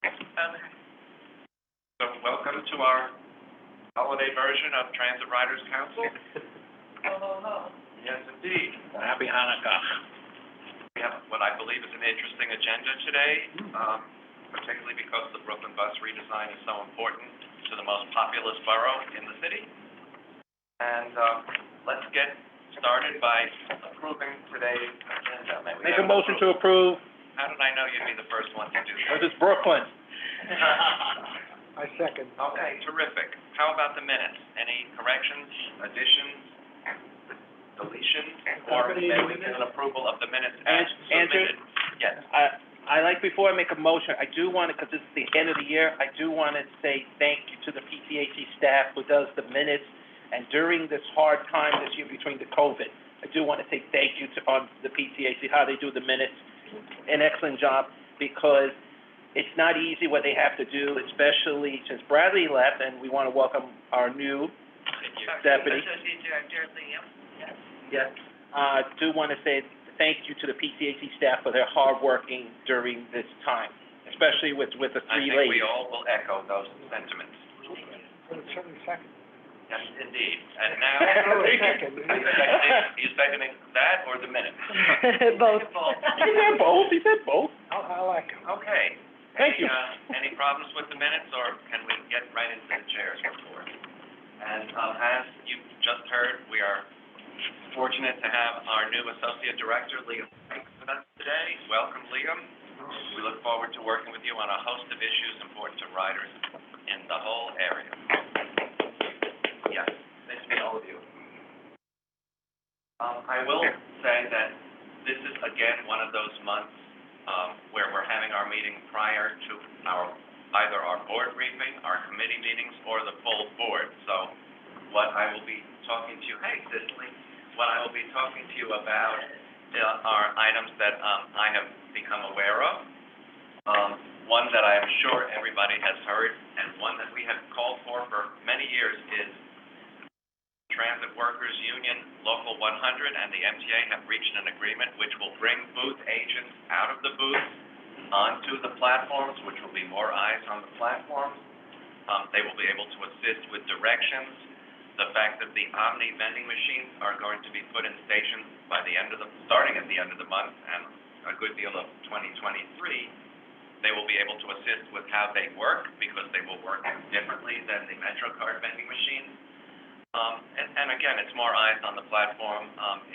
So welcome to our holiday version of Transit Riders Council. Yes, indeed. Happy Hanukkah. We have what I believe is an interesting agenda today, particularly because the Brooklyn bus redesign is so important to the most populous borough in the city. And let's get started by approving today's agenda. Make a motion to approve, How did I know you'd be the first one to do because that? it's Brooklyn. I second. Okay, terrific. How about the minutes? Any corrections, additions, deletions, or may we get an approval of the minutes as Andrew? submitted? Yes. I like, before I make a motion, I do want to, because this is the end of the year, I do want to say thank you to the PTAC staff who does the minutes. And during this hard time this year between the COVID, I do want to say thank you to the PTAC, how they do the minutes. An excellent job, because it's not easy what they have to do, especially since Bradley left, and we want to welcome our new deputy. Yes. Do want to say thank you to the PTAC staff for their hard working during this time, especially with the three I think ladies. we all will echo those sentiments. Certainly second. Yes, indeed. And now, Second. you seconding that or the minutes? Both. He said both, he said both. I like him. Okay. Thank you. Any problems with the minutes, or can we get right into the chair's report? And as you just heard, we are fortunate to have our new Associate Director, Liam, with us today. Welcome, Liam. We look forward to working with you on a host of issues important to riders in the whole area. Yes, nice to meet all of you. I will say that this is, again, one of those months where we're having our meeting prior to either our board briefing, our committee meetings, or the full board. So what I will be talking to you, hey, Cicely, what I will be talking to you about are items that I have become aware of. One that I am sure everybody has heard, and one that we have called for many years is Transit Workers Union Local 100 and the MTA have reached an agreement which will bring booth agents out of the booth onto the platforms, which will be more eyes on the platforms. They will be able to assist with directions. The fact that the Omni vending machines are going to be put in stations by starting at the end of the month and a good deal of 2023, they will be able to assist with how they work, because they will work differently than the MetroCard vending machines. And again, it's more eyes on the platform.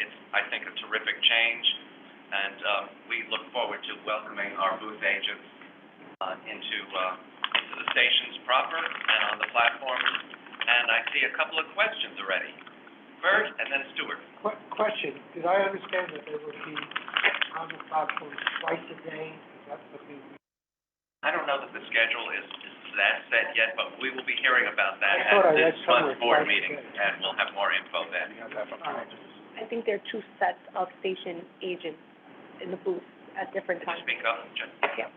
It's, I think, a terrific change, and we look forward to welcoming our booth agents into the stations proper and on the platforms. And I see a couple of questions already. Bert and then Stuart. Question, did I understand that they will be on the platform twice a day? That's what we... I don't know that the schedule is that set yet, but we will be hearing about that I thought at I read this month's somewhere board twice a meeting, day. and we'll have more info then. I think there are two sets of station agents in the booth at different Can you times. speak up, Jen? Yeah.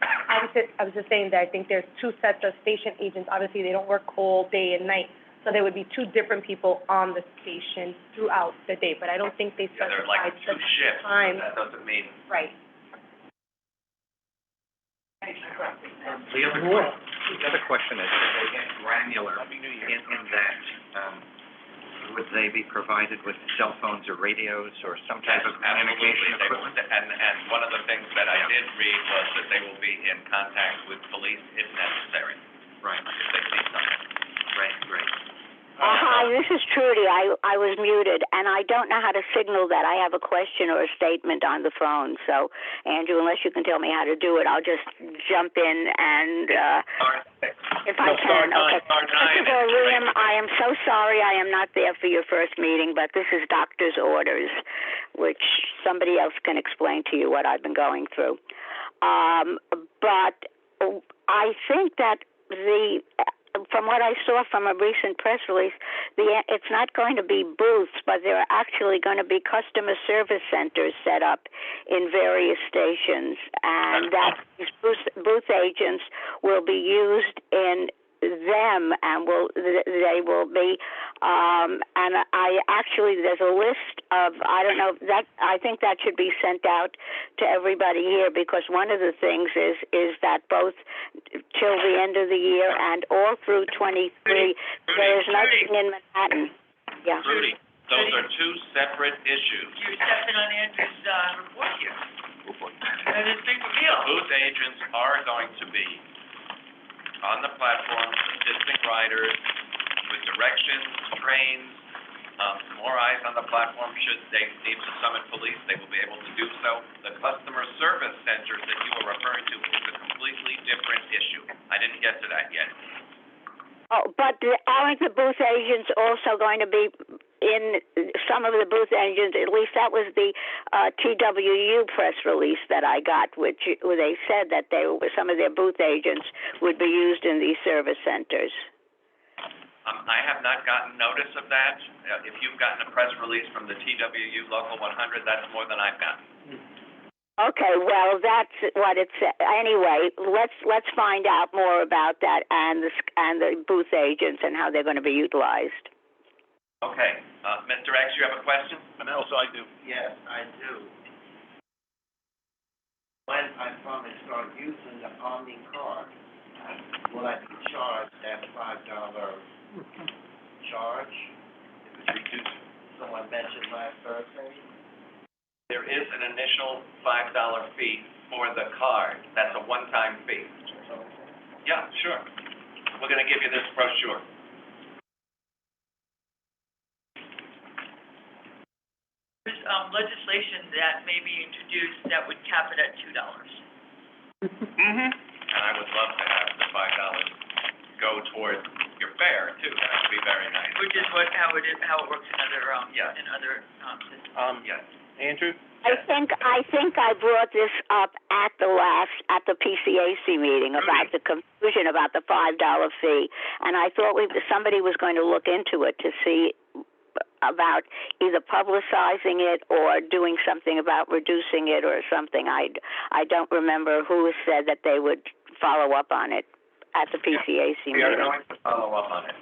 I was just saying that I think there's two sets of station agents. Obviously, they don't work all day and night, so there would be two different people on the station throughout the day, but I don't think they Yeah, they're like specified two shifts, time. but that doesn't mean. Right. The other question is, if they get granular in that, would they be provided with cell phones or radios or some type of communication Absolutely. equipment? And one of the things that I did read was that they will be in contact with police if necessary. Right. If they see something. Great. Hi, this is Trudy. I was muted, and I don't know how to signal that I have a question or a statement on the phone. So, Andrew, unless you can tell me how to do it, I'll just jump in and, if I can. Okay. First of all, Liam, I am so sorry I am not there for your first meeting, but this is doctor's orders, which somebody else can explain to you what I've been going through. But I think that from what I saw from a recent press release, it's not going to be booths, but there are actually going to be customer service centers set up in various stations, and that these booth agents will be used in them, and they will be And there's a list of, I don't know, I think that should be sent out to everybody here, because one of the things is that both till the end of the year and all through 23, there is nothing in Manhattan. Yeah. Rudy, those are two separate issues. You're stepping on Andrew's, report here. That is a big deal. Booth agents are going to be on the platform assisting riders with directions, trains, more eyes on the platform. Should they need to summon police, they will be able to do so. The customer service centers that you were referring to is a completely different issue. I didn't get to that yet. Oh, but aren't the booth agents also going to be in some of the booth agents? At least that was the TWU press release that I got, where they said that some of their booth agents would be used in these service centers. I have not gotten notice of that. If you've gotten a press release from the TWU Local 100, that's more than I've gotten. Okay, well, that's what it said. Anyway, let's find out more about that and the booth agents and how they're going to be utilized. Okay, Mr. X, you have a question? And also I do. Yes, I do. When I finally start using the Omni card, will I be charged that $5 charge? If it's reduced. Someone mentioned last Thursday. There is an initial $5 fee for the card. That's a one-time fee. Yeah, sure. We're going to give you this brochure. There's, legislation that may be introduced that would cap it at $2. Mm-hmm. And I would love to have the $5 go towards your fare, too. That would be very nice. Which is how it works in other, Yes. systems. Yes. Andrew? I think I brought this up at the PCAC meeting about the confusion about the $5 fee, and I thought somebody was going to look into it to see about either publicizing it or doing something about reducing it or something. I don't remember who said that they would follow up on it at the PCAC meeting. We are going to follow up on it.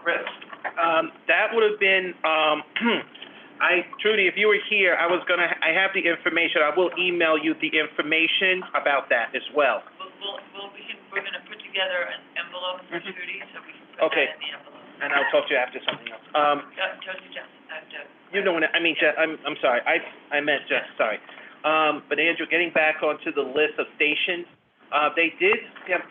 Chris? That would have been, Trudy, if you were here, I have the information. I will email you the information about that as well. We're gonna put together an envelope for Trudy, so we can put Okay. that in the envelope. And I'll talk to you after something else. Trustee Johnson, You know what, I'm sorry, I meant Jeff, sorry. But Andrew, getting back onto the list of stations, they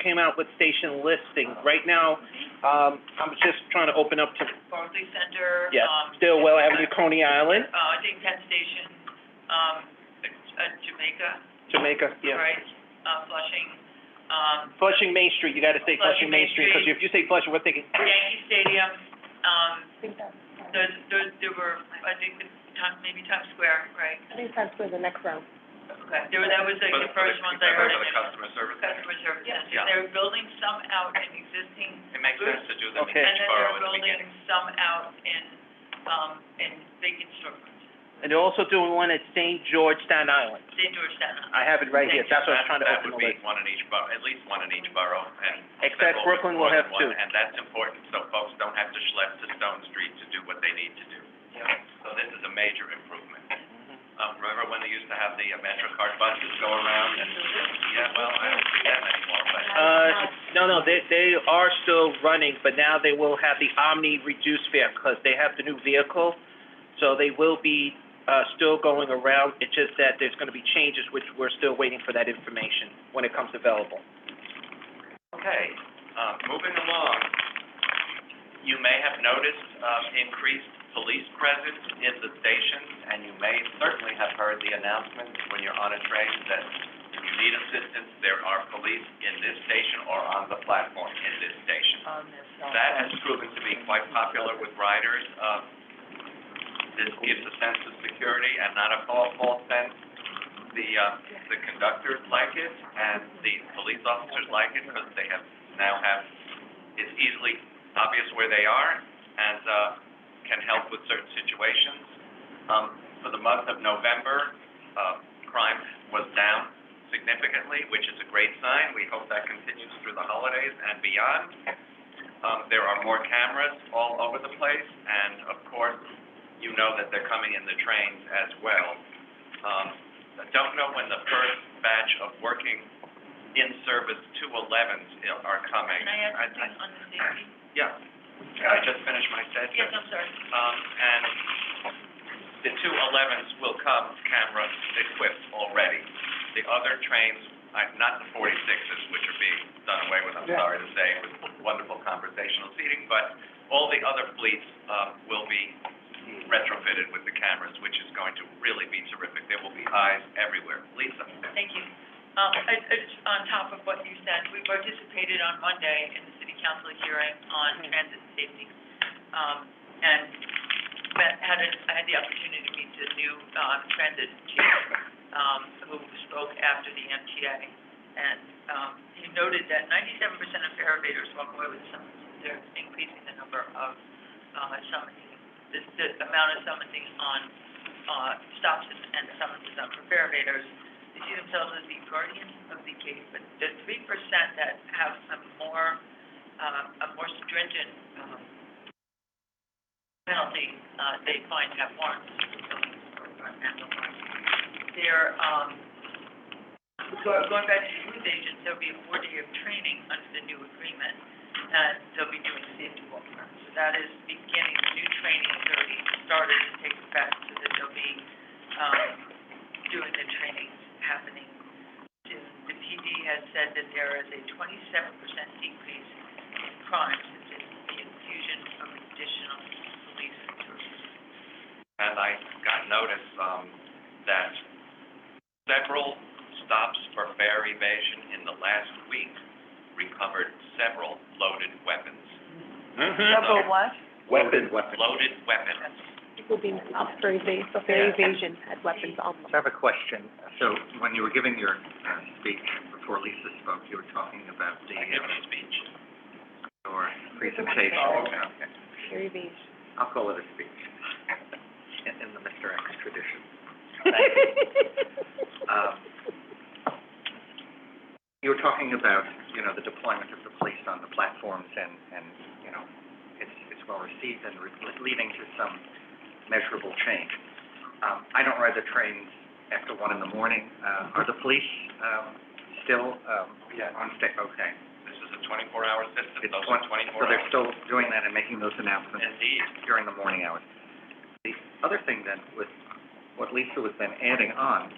came out with station listing. Right now, I'm just trying to open up to, Barclay Center. yes, Stillwell Avenue, Coney Island, I think Penn Station, Jamaica, yeah. right, Flushing, Flushing Main Street, you gotta say Flushing Flushing Main Main Street, because Street. if you say Flushing, we're thinking, Yankee Stadium, I there were, I think, maybe Times Square, right? think Times Square is the next round. Okay, that was like the first ones I heard. For the customer service. Customer service centers. Yeah. They're building some out in existing, It makes sense to do them in Okay. each and then borough they're in the building beginning. some out in vacant storefronts. and they're also doing one at St. George, Staten Island. St. George, Staten Island. I have it right here, that's what I was trying to That open the would be list. one in each borough, at least one in each borough, and. Except several Brooklyn will more than have one, two. And that's important, so folks don't have to schlep to Stone Street to do what they need to do. So this is a major improvement. Remember when they used to have the MetroCard buses go around and, yeah, well, I don't see them anymore, but. No, they are still running, but now they will have the Omni reduced fare, because they have the new vehicle, so they will be, still going around. It's just that there's gonna be changes, which we're still waiting for that information when it comes available. Okay, moving along, you may have noticed, increased police presence in the stations, and you may certainly have heard the announcement when you're on a train that if you need assistance, there are police in this station or on the platform in this station. That has proven to be quite popular with riders. This gives a sense of security and not a false sense. The conductors like it, and the police officers like it, because they it's easily obvious where they are, and, can help with certain situations. For the month of November, crime was down significantly, which is a great sign. We hope that continues through the holidays and beyond. There are more cameras all over the place, and of course, you know that they're coming in the trains as well. I don't know when the first batch of working in-service 211s are coming. Can I ask something on the safety? Yeah. Can I just finish my sentence? Yes, I'm sorry. And the 211s will come camera equipped already. The other trains, not the 46s, which are being done away with, I'm sorry to say, with wonderful conversational seating, but all the other fleets, will be retrofitted with the cameras, which is going to really be terrific. There will be eyes everywhere. Lisa? Thank you. On top of what you said, we participated on Monday in the city council hearing on transit safety. And I had the opportunity to meet the new, transit chief, who spoke after the MTA. And, he noted that 97% of fare evaders walk away with summons. They're increasing the number of, summoning, the amount of summoning on, stops and summonses for fare evaders. They see themselves as the guardians of the gate, but the 3% that have a more stringent, penalty, they find to have warrants, they're, going back to the youth agents, there'll be a 4-day of training under the new agreement, and they'll be doing safety walkthroughs. So that is beginning, the new training has already started to take effect, so that they'll be, doing the training happening soon. The PD has said that there is a 27% decrease in crime since the infusion of additional police resources. And I got notice, that several stops for fare evasion in the last week recovered several loaded weapons. Several what? Loaded weapons. People being stopped for evasion had weapons on them. So I have a question. So when you were giving your speech before Lisa spoke, you were talking about the, I give a speech. your presentation. Oh, okay. Okay. Their evasion. I'll call it a speech, in the Mr. X tradition. You were talking about, the deployment of the police on the platforms and it's well received and leading to some measurable change. I don't ride the trains after 1 a.m. Are the police, still, on Okay. This is a 24-hour system. It's Those are 24 So they're hours. still doing that and making those announcements Indeed. during the morning hours. The other thing then, with what Lisa was then adding on,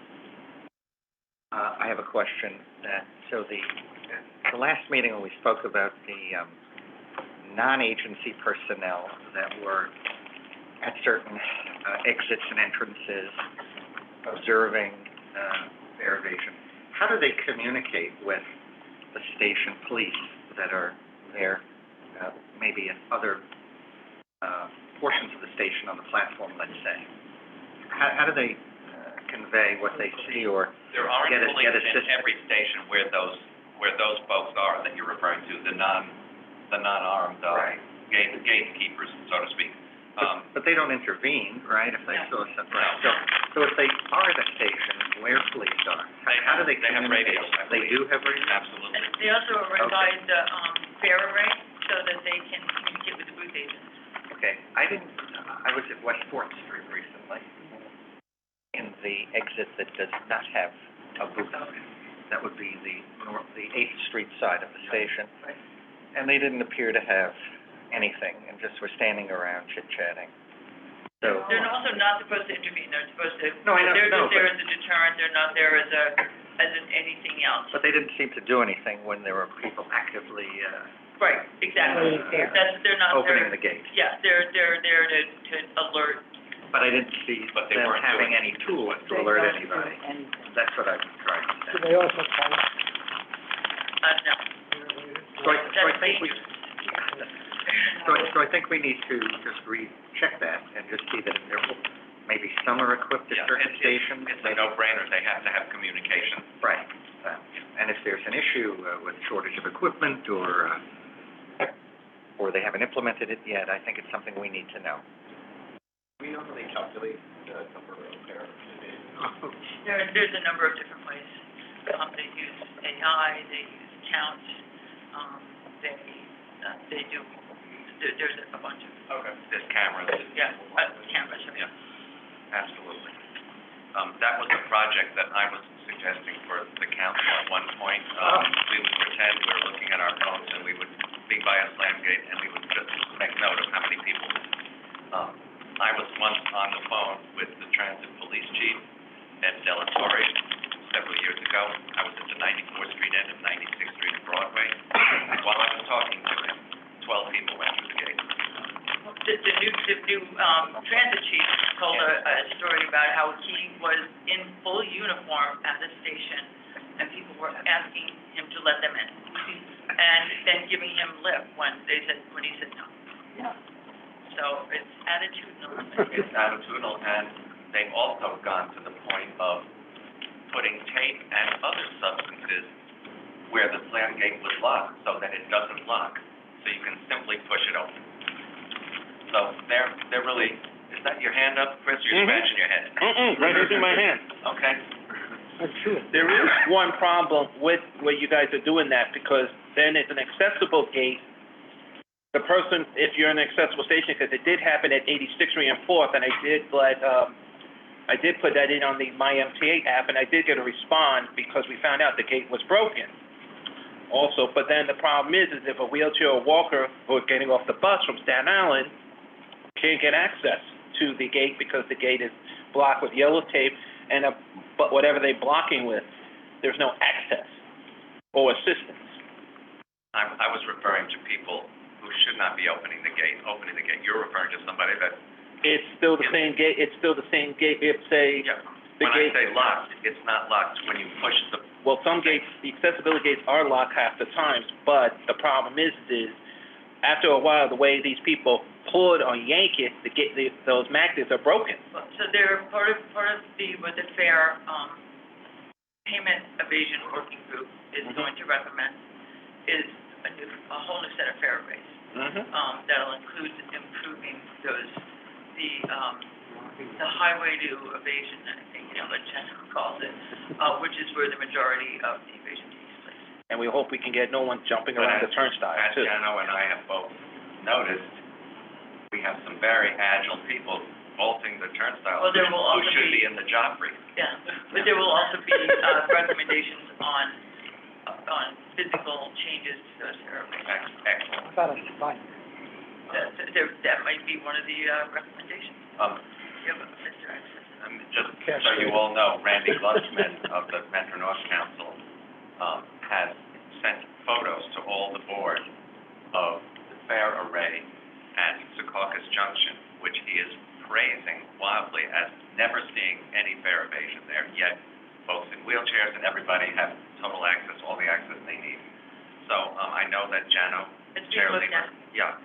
I have a question so the last meeting when we spoke about the, non-agency personnel that were at certain, exits and entrances, observing, fare evasion, how do they communicate with the station police that are there, maybe in other, portions of the station on the platform, let's say? How do they convey what they see or There aren't get police in assistance? every station where those folks are that you're referring to, the non-armed, Right. gatekeepers, so to speak. But they don't intervene, right, if they saw something. No. So if they are at a station where police are, how do they They have communicate? radios, I They believe. do have radios? Absolutely. And they also revise the, fare array so that they can communicate with the booth agents. Okay, I was at West Fourth Street recently, in the exit that does not have a booth. That would be the 8th Street side of the station. And they didn't appear to have anything, and just were standing around chit-chatting. So, They're also not supposed to intervene, they're supposed to, No, I know, they're no, just there but- as a deterrent, they're not there as anything else. but they didn't seem to do anything when there were people actively, Right, exactly. There. They're not there. opening the gate. Yeah, they're there to alert. But I didn't see But they them weren't having doing any tools to alert anybody. That's what I'm trying to Do say. they also fight? No. So I That's think we, dangerous. so I think we need to just recheck that and just see that there will, maybe some are equipped Yeah, at certain it's stations. a no-brainer. They have to have communication. Right. And if there's an issue with shortage of equipment or they haven't implemented it yet, I think it's something we need to know. We don't really calculate the number of repairs. There's a number of different ways. They use AI, they use count, they they do, there's a bunch of, Okay. There's cameras. yeah, cameras, Yeah, absolutely. That was a project that I was suggesting for the council at one point. We would pretend we were looking at our phones and we would be by a slam gate and we would just make note of how many people. I was once on the phone with the transit police chief, Ed Delatorre, several years ago. I was at the 94th Street end of 96th Street and Broadway. While I was talking to him, 12 people went through the gate. The new transit chief told a story about how he was in full uniform at the station, and people were asking him to let them in, and then giving him lip when he said no. Yeah. So it's attitudinal. It's attitudinal, and they've also gone to the point of putting tape and other substances where the slam gate was locked, so that it doesn't lock, so you can simply push it open. So they're really, is that your hand up, Chris, or you're scratching your head? Right into my hand. Okay. That's true. There is one problem with where you guys are doing that, because then it's an accessible gate. The person, if you're in an accessible station, because it did happen at 86th Street and 4th, and I did put that in on the MyMTA app, and I did get a response because we found out the gate was broken. Also, but then the problem is if a wheelchair or walker who is getting off the bus from Staten Island can't get access to the gate because the gate is blocked with yellow tape, and but whatever they're blocking with, there's no access or assistance. I was referring to people who should not be opening the gate. You're referring to somebody that... It's still the same gate. It's still the same gate. If, say, Yeah. the When gate... I say locked, it's not locked when you push the... Well, some gates, the accessibility gates are locked half the times, but the problem is after a while, the way these people pull it or yank it, those magnets are broken. So they're part of what the fair, payment evasion working group is going to recommend is a whole new set of fare rates. That'll include improving the highway to evasion, I think, what Jen calls it, which is where the majority of the evasion takes place. And we hope we can get no one jumping around the turnstile, As too. Jano and I have both noticed, we have some very agile people bolting the turnstiles Well, there will who also should be- be in the Joffrey. Yeah, but there will also be, recommendations on physical changes to those fare rates. Excellent. I thought it was fine. That might be one of the, recommendations. You have Mr. Access. Just so you all know, Randy Lutzman of the Metro North Council, has sent photos to all the board of the fare array at Secaucus Junction, which he is praising wildly as never seeing any fare evasion there, yet folks in wheelchairs and everybody have total access, all the access they need. So, I know that Jano, It's Chair being looked Lieber, at. yeah,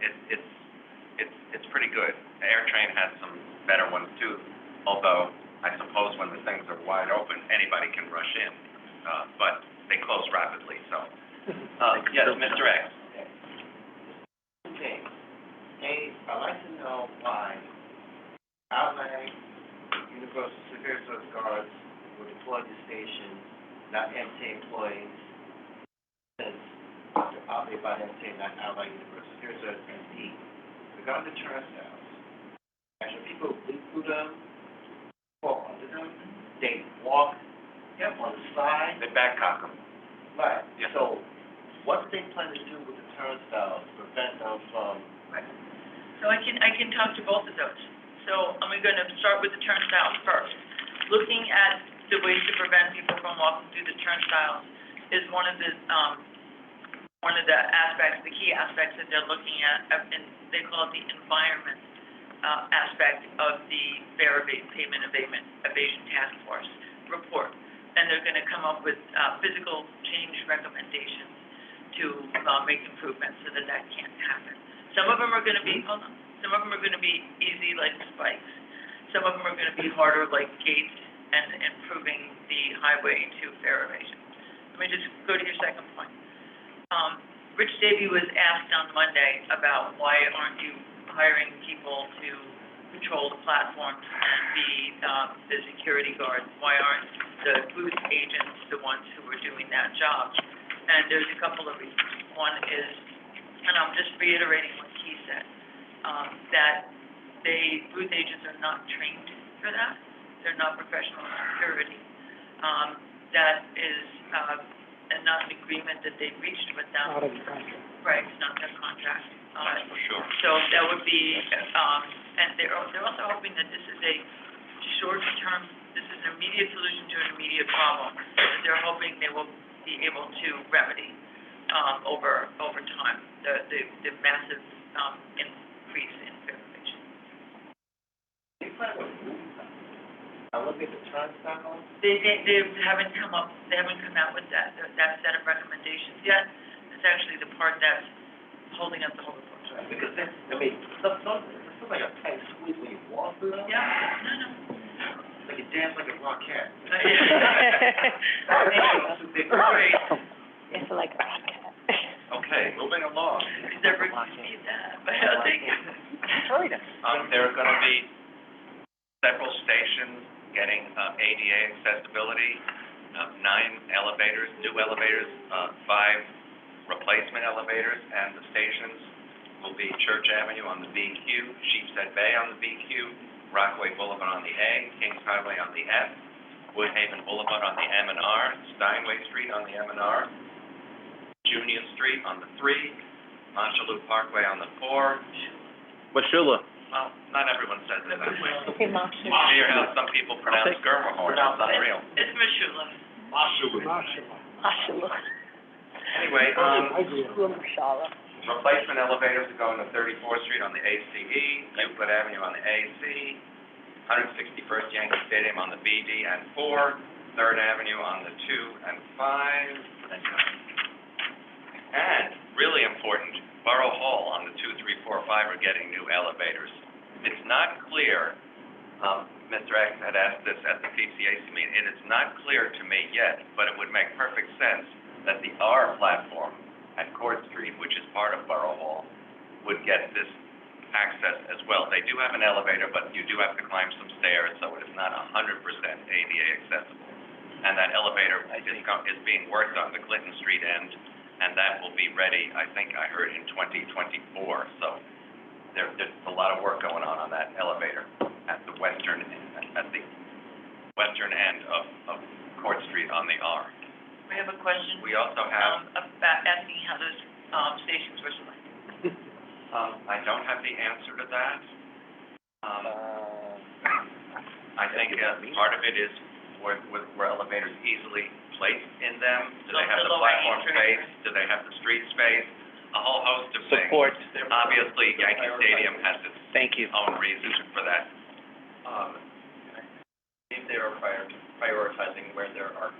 it's pretty good. AirTrain has some better ones too, although I suppose when the things are wide open, anybody can rush in, but they close rapidly, so. Yes, Mr. X. Okay. Hey, I'd like to know why Outland Universal Security Service guards were deployed to station, not MTA employees, since operated by MTA, not Outland Universal Security Service, MD. Regarding the turnstiles, actually people leap through them, walk under them, they walk on the side. They backcock them. Right. Yeah. So what do they plan to do with the turnstiles to prevent them from... So I can talk to both of those. So I'm gonna start with the turnstiles first. Looking at the ways to prevent people from walking through the turnstiles is one of the aspects, the key aspects that they're looking at, and they call it the environment, aspect of the fare payment evasion task force report. And they're gonna come up with, physical change recommendations to, make improvements so that can't happen. Some of them are gonna be, some of them are gonna be easy, like spikes. Some of them are gonna be harder, like gates and improving the highway to fare evasion. Let me just go to your second point. Rich Davey was asked on Monday about why aren't you hiring people to patrol the platforms and be, the security guards? Why aren't the booth agents the ones who are doing that job? And there's a couple of reasons. One is, and I'm just reiterating what he said, that booth agents are not trained for that. They're not professional in security. That is, not an agreement that they've reached with them. Not in the contract. Right, it's not their contract. That's for sure. So that would be, and they're also hoping that this is a short-term, this is an immediate solution to an immediate problem, that they're hoping they will be able to remedy, over time, the massive, increase in fair wage. You plan to move elevator turnstiles? They haven't come out with that set of recommendations yet. It's actually the part that's holding up the whole report. Because that's, I mean, it's like a tight squeeze when you walk through them. Yeah, no. It's like you dance like a rockette. Right. It's like a rocket. Okay, moving along. He's never seen that, but I think. There are gonna be several stations getting, ADA accessibility, 9 elevators, new elevators, 5 replacement elevators, and the stations will be Church Avenue on the BQ, Sheepshead Bay on the BQ, Rockaway Boulevard on the A, Kings Highway on the F, Woodhaven Boulevard on the M and R, Steinway Street on the M and R, Union Street on the 3, Montchalou Parkway on the 4. Washula. Well, not everyone says it that way. Okay, You hear how some people pronounce Schermerhorn, it's unreal. It's Mashula. Anyway, I agree. replacement elevators are going to 34th Street on the ACE, Euclid Avenue on the AC, 161st Yankee Stadium on the BD and 4, 3rd Avenue on the 2 and 5. And, really important, Borough Hall on the 2, 3, 4, 5 are getting new elevators. It's not clear, Mr. X had asked this at the PCAC meeting, it is not clear to me yet, but it would make perfect sense that the R platform at Court Street, which is part of Borough Hall, would get this access as well. They do have an elevator, but you do have to climb some stairs, so it is not 100% ADA accessible. And that elevator is being worked on the Clinton Street end, and that will be ready, I think I heard, in 2024. So there's a lot of work going on that elevator at the western end of Court Street on the R. We have a question. We also have, About asking how those, stations were selected. I don't have the answer to that. I think part of it is were elevators easily placed in them? Do they have the platform space? Do they have the street space? A whole host of things. Support. Obviously, Yankee Stadium has its Thank you. own reasons for that. If they are prioritizing where there are,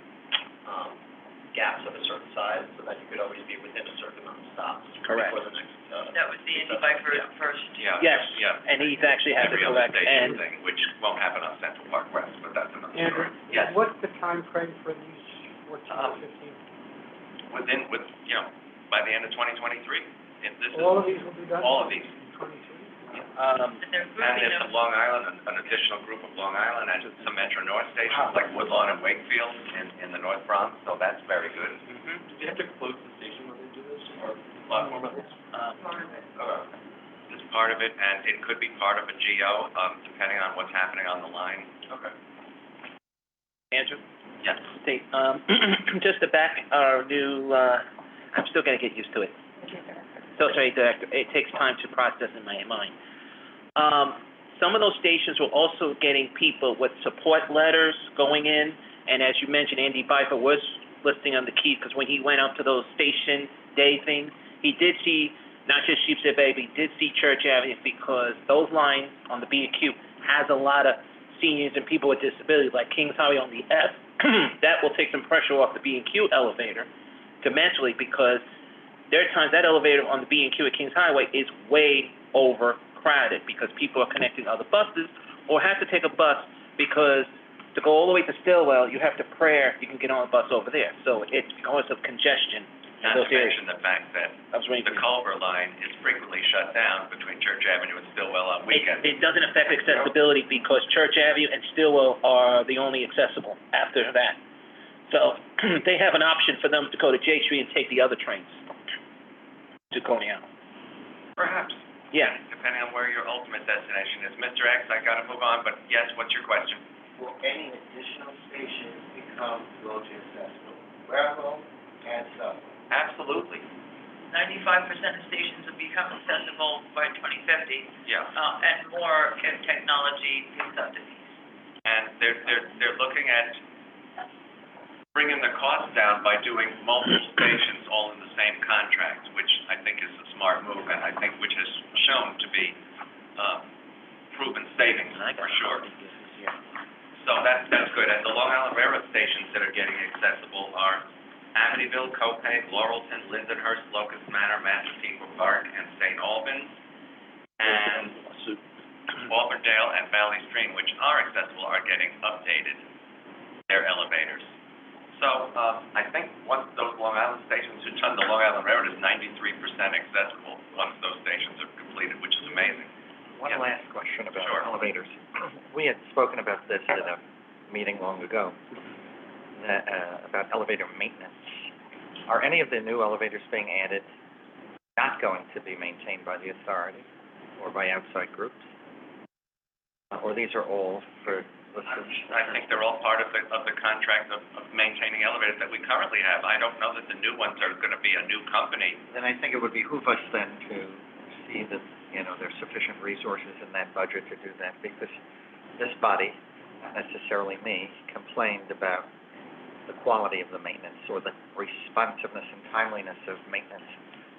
gaps of a certain size, so that you could always be within a certain amount of stops. Correct. Before the next, That was the Andy Biker first. Yeah. Yes, Yeah. and he's actually had to The real collect, estate and thing, which won't happen on Central Park West, but that's another Andrew, story. Yes. what's the time frame for these 14 or 15? By the end of 2023. All of these will be done? All of these. In 23? And they're And grouping it's them. a Long Island, an additional group of Long Island, and some Metro North stations, like Woodlawn and Wakefield in the North Bronx, so that's very good. do you have to close the station when they do this, or platform levels? It's part of it, and it could be part of a GO, depending on what's happening on the line. Okay. Andrew? Yes. State, just to back our new, I'm still gonna get used to it. Sorry, Director, it takes time to process in my mind. Some of those stations were also getting people with support letters going in, and as you mentioned, Andy Bifer was listing on the key, because when he went out to those station day things, he did see, not just Sheepshead Bay, but he did see Church Avenue, because those lines on the B and Q has a lot of seniors and people with disabilities, like Kings Highway on the F. That will take some pressure off the B and Q elevator dimensionally, because there are times that elevator on the B and Q at Kings Highway is way overcrowded, because people are connecting other buses, or have to take a bus, because to go all the way to Stillwell, you have to prayer, you can get on a bus over there. So it's because of congestion in Not to those areas. mention the fact that I was waiting the for you. Culver line is frequently shut down between Church Avenue and Stillwell on weekends. It doesn't affect accessibility, because Church Avenue and Stillwell are the only accessible after that. So they have an option for them to go to J Street and take the other trains to Coney Island. Perhaps, Yeah. depending on where your ultimate destination is. Mr. X, I gotta move on, but yes, what's your question? Will any additional stations become wheelchair accessible, wearable and sub? Absolutely, 95% of stations will become accessible by 2050, yeah. and more if technology picks up the piece. And they're looking at bringing the cost down by doing multiple stations all in the same contract, which I think is a smart move, and I think which has shown to be, proven savings, for sure. So that's good. And the Long Island Railroad stations that are getting accessible are Amityville, Copiague, Laurelton, Lindenhurst, Locust Manor, Massapequa Park, and St. Albans. And Auburndale and Valley Stream, which are accessible, are getting updated, their elevators. So, I think once those Long Island stations, the Long Island Railroad is 93% accessible once those stations are completed, which is amazing. One Yeah. last question about Sure. elevators. We had spoken about this at a meeting long ago, about elevator maintenance. Are any of the new elevators being added not going to be maintained by the authority or by outside groups? Or these are all for I think they're all part of the contract of maintaining elevators that we currently have. I don't know that the new ones are gonna be a new company. Then I think it would behoove us then to see that, there's sufficient resources in that budget to do that, because this body, not necessarily me, complained about the quality of the maintenance or the responsiveness and timeliness of maintenance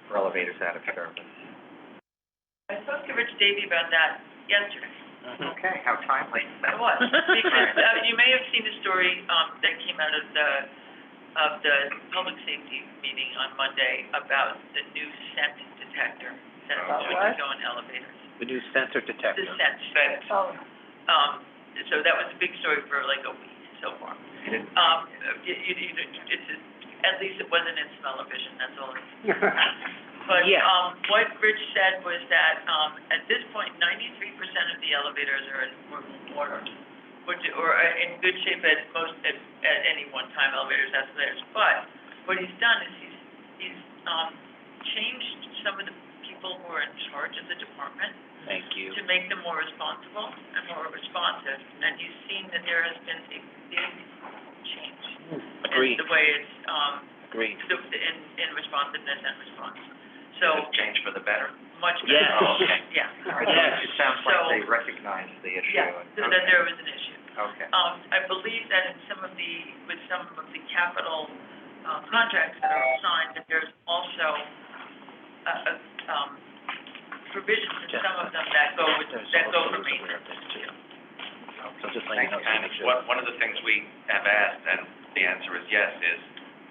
for elevators out of service. I spoke to Rich Davy about that yesterday. Okay, how timely. It was, because, you may have seen the story, that came out of the public safety meeting on Monday about the new scent detector that should go in elevators. The new sensor detector. The scent. Oh. So that was a big story for like a week so far. You didn't- At least it wasn't in smell-o-vision, that's all. But, Yeah. what Rich said was that, at this point, 93% of the elevators are in working order, or are in good shape at any one time, elevators, escalators. But what he's done is he's changed some of the people who are in charge of the department Thank you. to make them more responsible and more responsive, and he's seen that there has been a big change Agreed. in the way it's, Agreed. in responsiveness and response. So, Does it change for the better? much better. Yes. Oh, okay. Yeah, It sounds like So- they recognize the issue. yeah, and- so that there was an issue. Okay. I believe that with some of the capital, contracts that are signed, that there's also, provisions in some of them that go for maintenance. So just letting you know. And one of the things we have asked, and the answer is yes, is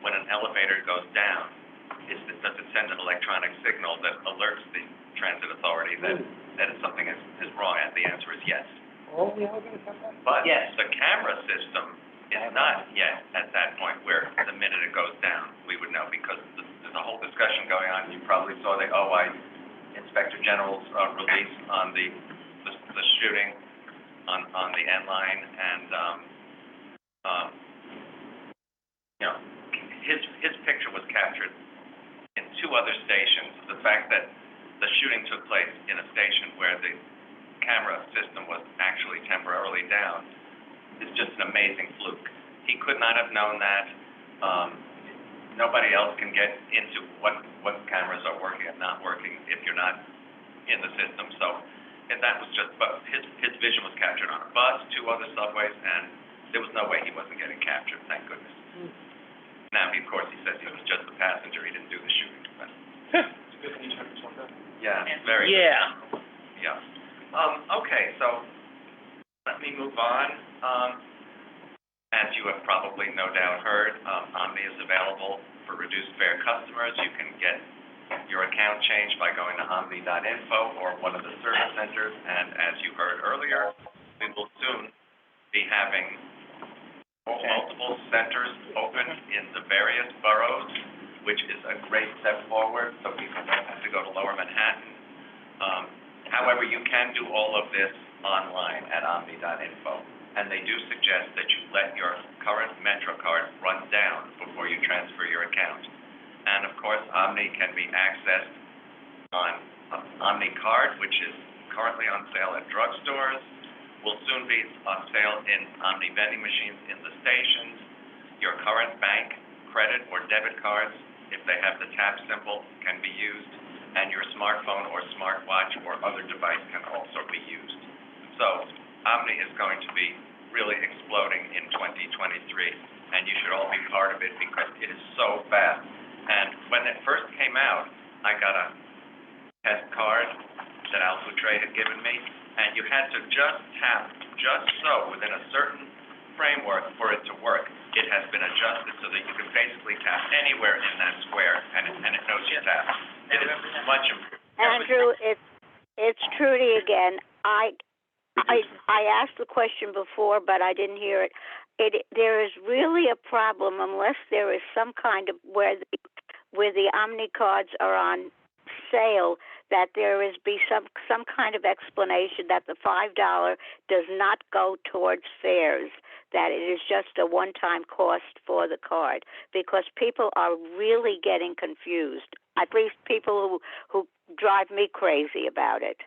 when an elevator goes down, does it send an electronic signal that alerts the transit authority that something is wrong? And the answer is yes. All the elevators have that? But Yes. the camera system is not yet at that point where the minute it goes down, we would know, because there's a whole discussion going on. You probably saw the OI Inspector General's release on the shooting on the N line, and his picture was captured in two other stations. The fact that the shooting took place in a station where the camera system was actually temporarily down is just an amazing fluke. He could not have known that. Nobody else can get into what cameras are working and not working if you're not in the system. So, and that was just, but his vision was captured on a bus, two other subways, and there was no way he wasn't getting captured, thank goodness. Now, of course, he says he was just a passenger, he didn't do the shooting, but, yeah, very. Yeah. Yeah. Okay, so let me move on. As you have probably no doubt heard, Omni is available for reduced fare customers. You can get your account changed by going to omni.info or one of the service centers. And as you heard earlier, we will soon be having multiple centers open in the various boroughs, which is a great step forward, so people don't have to go to Lower Manhattan. However, you can do all of this online at omni.info, and they do suggest that you let your current MetroCard run down before you transfer your account. And of course, Omni can be accessed on Omni Card, which is currently on sale at drugstores, will soon be on sale in Omni vending machines in the stations. Your current bank, credit, or debit cards, if they have the tap symbol, can be used, and your smartphone or smartwatch or other device can also be used. So, Omni is going to be really exploding in 2023, and you should all be part of it because it is so fast. And when it first came out, I got a test card that Alpha Trade had given me, and you had to just tap just so within a certain framework for it to work. It has been adjusted so that you can basically tap anywhere in that square, and it knows you tap. It is much improved. Andrew, it's Trudy again. I asked the question before, but I didn't hear it. There is really a problem unless there is some kind of where the Omni cards are on sale, that there is some kind of explanation that the $5 does not go towards fares, that it is just a one-time cost for the card, because people are really getting confused, at least people who drive me crazy about it.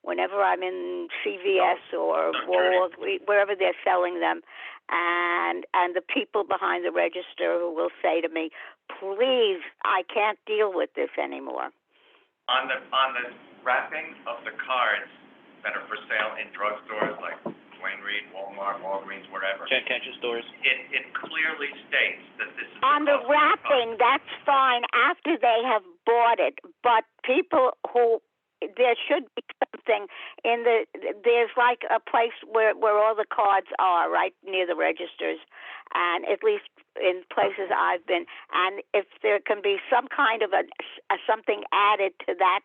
Whenever I'm in CVS or Walmart, wherever they're selling them, and the people behind the register who will say to me, please, I can't deal with this anymore. On the wrapping of the cards that are for sale in drugstores like Duane Reade, Walmart, Walgreens, wherever. Check catcher stores. It clearly states that this is On the wrapping, that's fine after they have bought it, but people who, there should be something in there's like a place where all the cards are, right near the registers, and at least in places I've been, and if there can be some kind of a something added to that,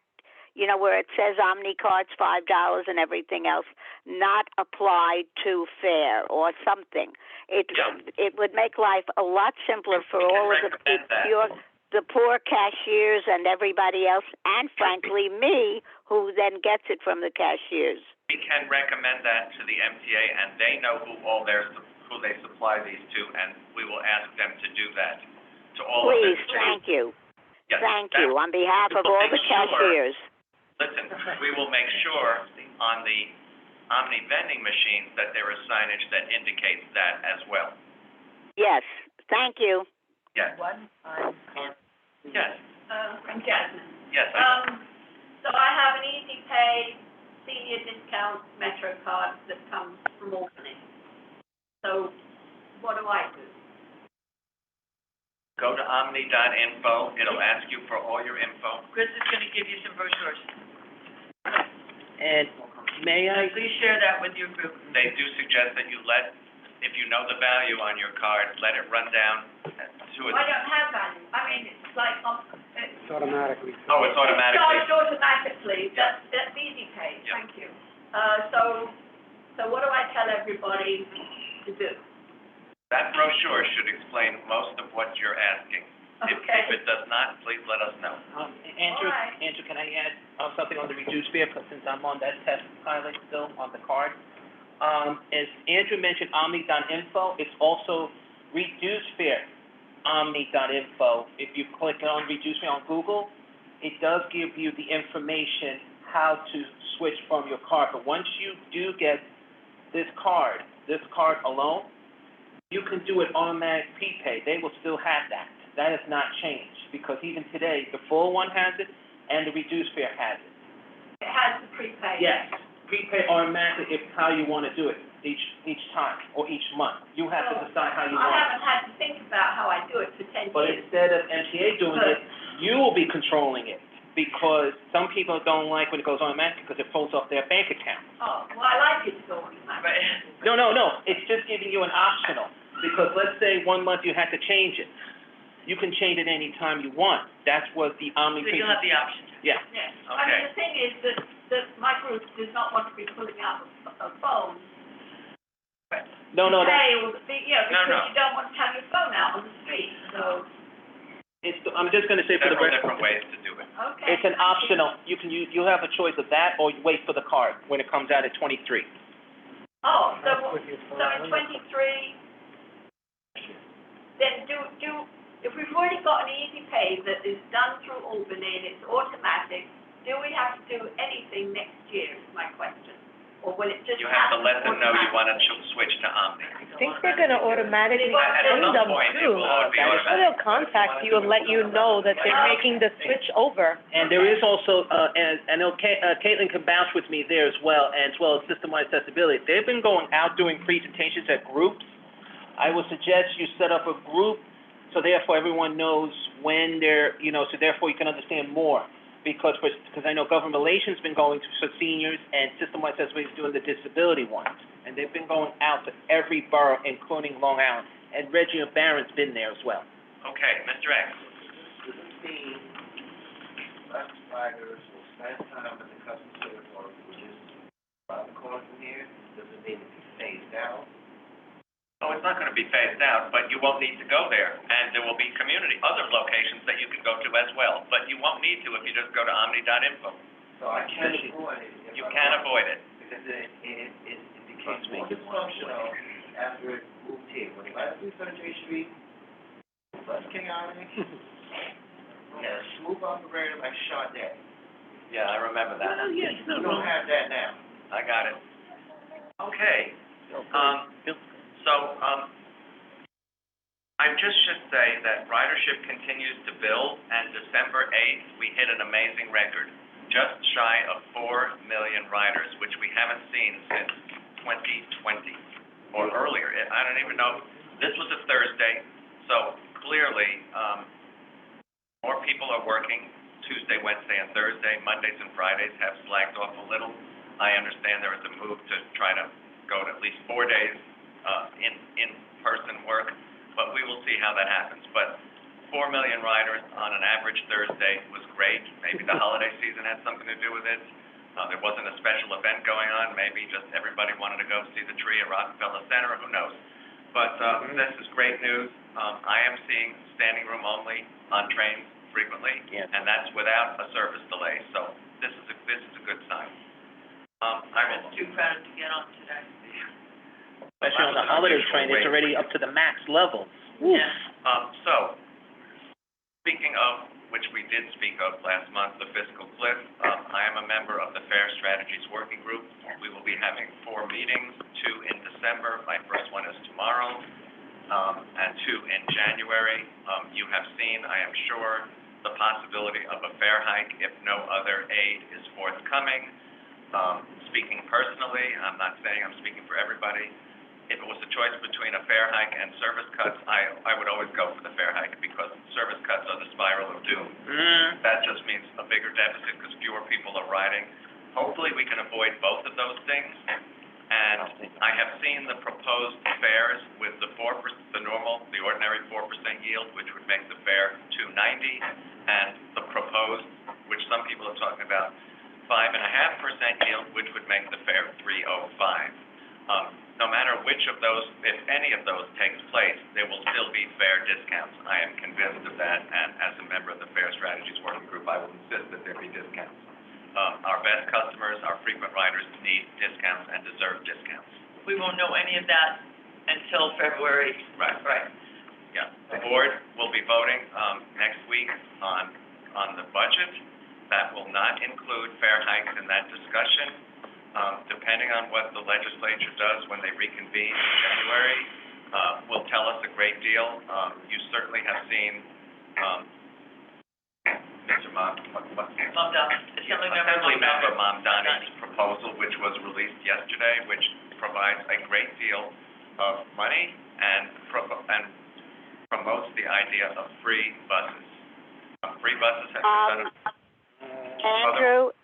you know, where it says Omni cards $5 and everything else, not applied to fare or something. It would make life a lot simpler for all of the poor cashiers and everybody else, and frankly me, who then gets it from the cashiers. We can recommend that to the MTA, and they know who they supply these to, and we will ask them to do that to all of them. Please, thank you. Yes, thank you, on behalf of all the cashiers. Listen, we will make sure on the Omni vending machines that there is signage that indicates that as well. Yes, thank you. Yes. Yes. I'm Jasmine. Yes. So I have an Easy Pay senior discount Metro card that comes from Albany. So what do I do? Go to omni.info. It'll ask you for all your info. Chris is gonna give you some brochures. And may I? Please share that with your group. They do suggest that you if you know the value on your card, let it run down to it. I don't have value. I mean, it's like, It's automatically. Oh, it's automatically. charged automatically. That's Easy Pay. Yeah. Thank you. So what do I tell everybody to do? That brochure should explain most of what you're asking. If Okay. it does not, please let us know. Andrew, All right. Andrew, can I add something on the reduced fare, since I'm on that test pilot still on the card? As Andrew mentioned, omni.info, it's also reduced fare, omni.info. If you click on reduced fare on Google, it does give you the information how to switch from your card. But once you do get this card alone, you can do it automatic prepay. They will still have that. That has not changed, because even today, the full one has it, and the reduced fare has it. It has the prepay. Yes, prepay automatically if how you want to do it each time or each month. You have to decide how you I want haven't had to think about how I do it for 10 it. But years. instead of MTA doing it, you will be controlling it, because some people don't like when it goes automatic because it pulls off their bank account. Oh, well, I like it going like that. Right. No, it's just giving you an optional, because let's say 1 month you had to change it. You can change it any time you want. That's what the Omni. So you'll have the option to. Yeah. Yes. I Okay. mean, the thing is that my group does not want to be pulling out a phone. No, to that, pay all the fee, No, because no. you don't want to have your phone out on the street, so, I'm just gonna say for the Several record, different ways to do it. okay. it's an optional. You have a choice of that, or you wait for the card when it comes out at 23. Oh, so With your phone. in 23, then if we've already got an Easy Pay that is done through Albany and it's automatic, do we have to do anything next year, is my question? Or will it just You have to happen let them know you automatically? want to switch to Omni. I think they're gonna automatically At send some them point, it too. will be So automatic. they'll contact you and let you know that they're making the switch over. And there is also, and I know Caitlin can vouch with me there as well as system-wide accessibility. They've been going out doing presentations at groups. I would suggest you set up a group, so therefore everyone knows when they're, so therefore you can understand more. Because I know government relations been going to for seniors, and system-wide accessibility is doing the disability ones. And they've been going out to every borough, including Long Island. And Reggie Barron's been there as well. Okay, Mr. X. Does it mean bus riders will spend time at the customer service office, which is around the corner from here? Does it mean to be phased out? Oh, it's not going to be phased out, but you won't need to go there. And there will be other locations that you can go to as well. But you won't need to if you just go to omni.info. So I can't avoid it. You can avoid it. Because it becomes more dysfunctional after it moved here. When it last moved on J Street, bus chaotic. We had a smooth operator like Sade. Yeah, I remember that. Well, yeah, you don't have that now. I got it. Okay. I just should say that ridership continues to build, and December 8th, we hit an amazing record, just shy of 4 million riders, which we haven't seen since 2020 or earlier. I don't even know. This was a Thursday, so clearly, more people are working Tuesday, Wednesday, and Thursday. Mondays and Fridays have slacked off a little. I understand there is a move to try to go to at least 4 days in-person work, but we will see how that happens. But 4 million riders on an average Thursday was great. Maybe the holiday season had something to do with it. There wasn't a special event going on. Maybe just everybody wanted to go see the tree at Rockefeller Center. Who knows? But this is great news. I am seeing standing room only on trains frequently, and that's without a service delay. So this is a good sign. I will. Too crowded to get on today. Especially on the holiday train, it's already up to the max level. Oof. So, speaking of, which we did speak of last month, the fiscal cliff, I am a member of the Fair Strategies Working Group. We will be having 4 meetings, 2 in December. My first one is tomorrow, and 2 in January. You have seen, I am sure, the possibility of a fare hike if no other aid is forthcoming. Speaking personally, I'm not saying I'm speaking for everybody. If it was a choice between a fare hike and service cuts, I would always go for the fare hike because service cuts are the spiral of doom. That just means a bigger deficit because fewer people are riding. Hopefully, we can avoid both of those things. And I have seen the proposed fares with the ordinary 4% yield, which would make the fare $2.90, and the proposed, which some people are talking about, 5.5% yield, which would make the fare $3.05. No matter which of those, if any of those takes place, there will still be fare discounts. I am convinced of that, and as a member of the Fair Strategies Working Group, I will insist that there be discounts. Our best customers, our frequent riders, need discounts and deserve discounts. We won't know any of that until February. Right. Yeah. The board will be voting next week on the budget. That will not include fare hikes in that discussion. Depending on what the legislature does when they reconvene in January, will tell us a great deal. You certainly have seen, Mr. Assembly Member Mamdani's proposal, which was released yesterday, which provides a great deal of money and promotes the idea of free buses. Free buses have been done. Andrew?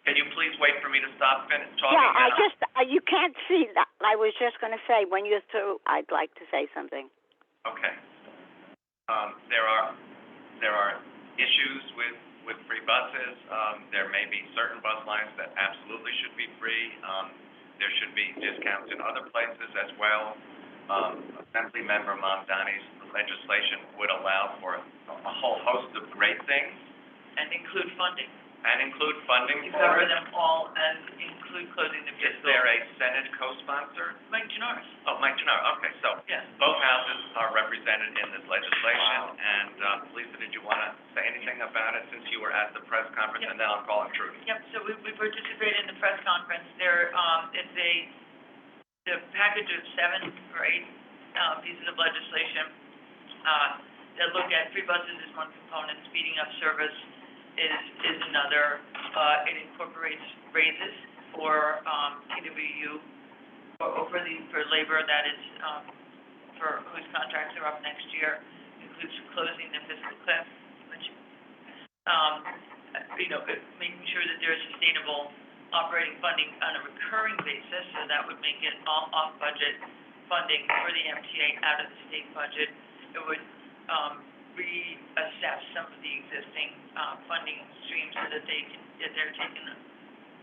Can you please wait for me to stop talking? Yeah, you can't see that. I was just going to say, when you're through, I'd like to say something. Okay. There are issues with free buses. There may be certain bus lines that absolutely should be free. There should be discounts in other places as well. Assembly Member Mamdani's legislation would allow for a whole host of great things. And include funding. And include funding to for cover it? them all and include closing the Is fiscal. there a Senate co-sponsor? Mike Janoris, Oh, Mike Gennaro, okay, so yes. both houses are represented in this legislation, and, Lisa, did you want to say anything about it since you were at the press conference, and then I'll call it Trudy? Yep, so we participated in the press conference. There, it's the package of 7 or 8, pieces of legislation, that look at free buses is one component, speeding up service is another. It incorporates raises for, TWU, or for labor that is, for whose contracts are up next year, includes closing the fiscal cliff, which, making sure that there's sustainable operating funding on a recurring basis, so that would make it all off-budget funding for the MTA out of the state budget. It would, reassess some of the existing, funding streams so that they're taken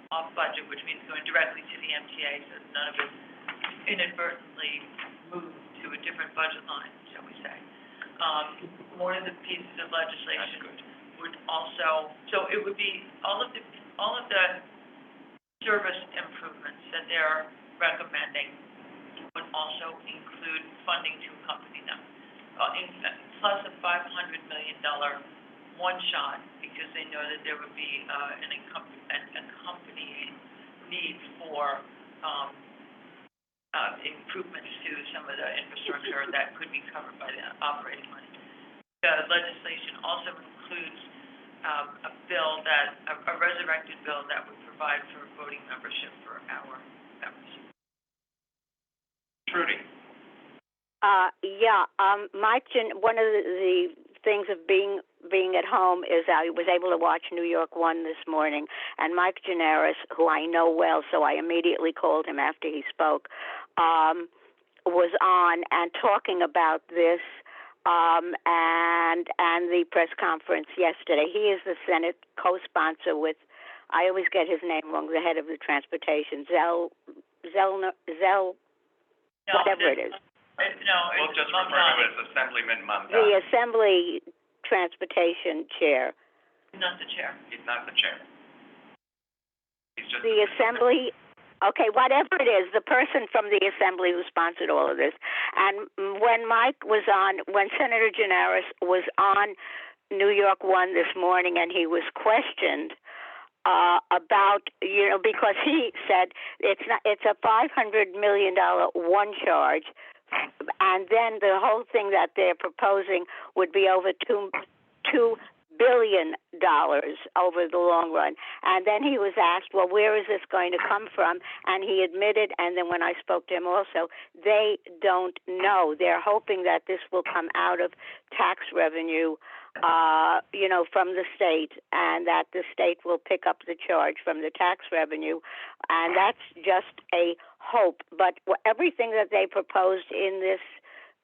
off budget, which means going directly to the MTA, so none of it inadvertently moved to a different budget line, shall we say. One of the pieces of legislation would also, so it would be all of the service improvements that they're recommending would also include funding to accompany them, plus a $500 million one-shot, because they know that there would be an accompanying need for improvements to some of the infrastructure that could be covered by the operating money. The legislation also includes a resurrected bill that would provide for voting membership for our members. Trudy? One of the things of being at home is I was able to watch New York 1 this morning, and Mike Janoris, who I know well, so I immediately called him after he spoke, was on and talking about this, and the press conference yesterday. He is the Senate co-sponsor with, I always get his name wrong, the head of the transportation, whatever it is. We'll just refer to it as Assemblyman Mamdani. The Assembly Transportation Chair. Not the chair. He's not the chair. He's just The Assembly, okay, whatever it is, the person from the Assembly who sponsored all of this. And when Senator Janoris was on New York 1 this morning, and he was questioned about, because he said it's a $500 million one charge, and then the whole thing that they're proposing would be over $2 billion over the long run. And then he was asked, well, where is this going to come from? And he admitted, and then when I spoke to him also, they don't know. They're hoping that this will come out of tax revenue, from the state, and that the state will pick up the charge from the tax revenue. And that's just a hope. But everything that they proposed in this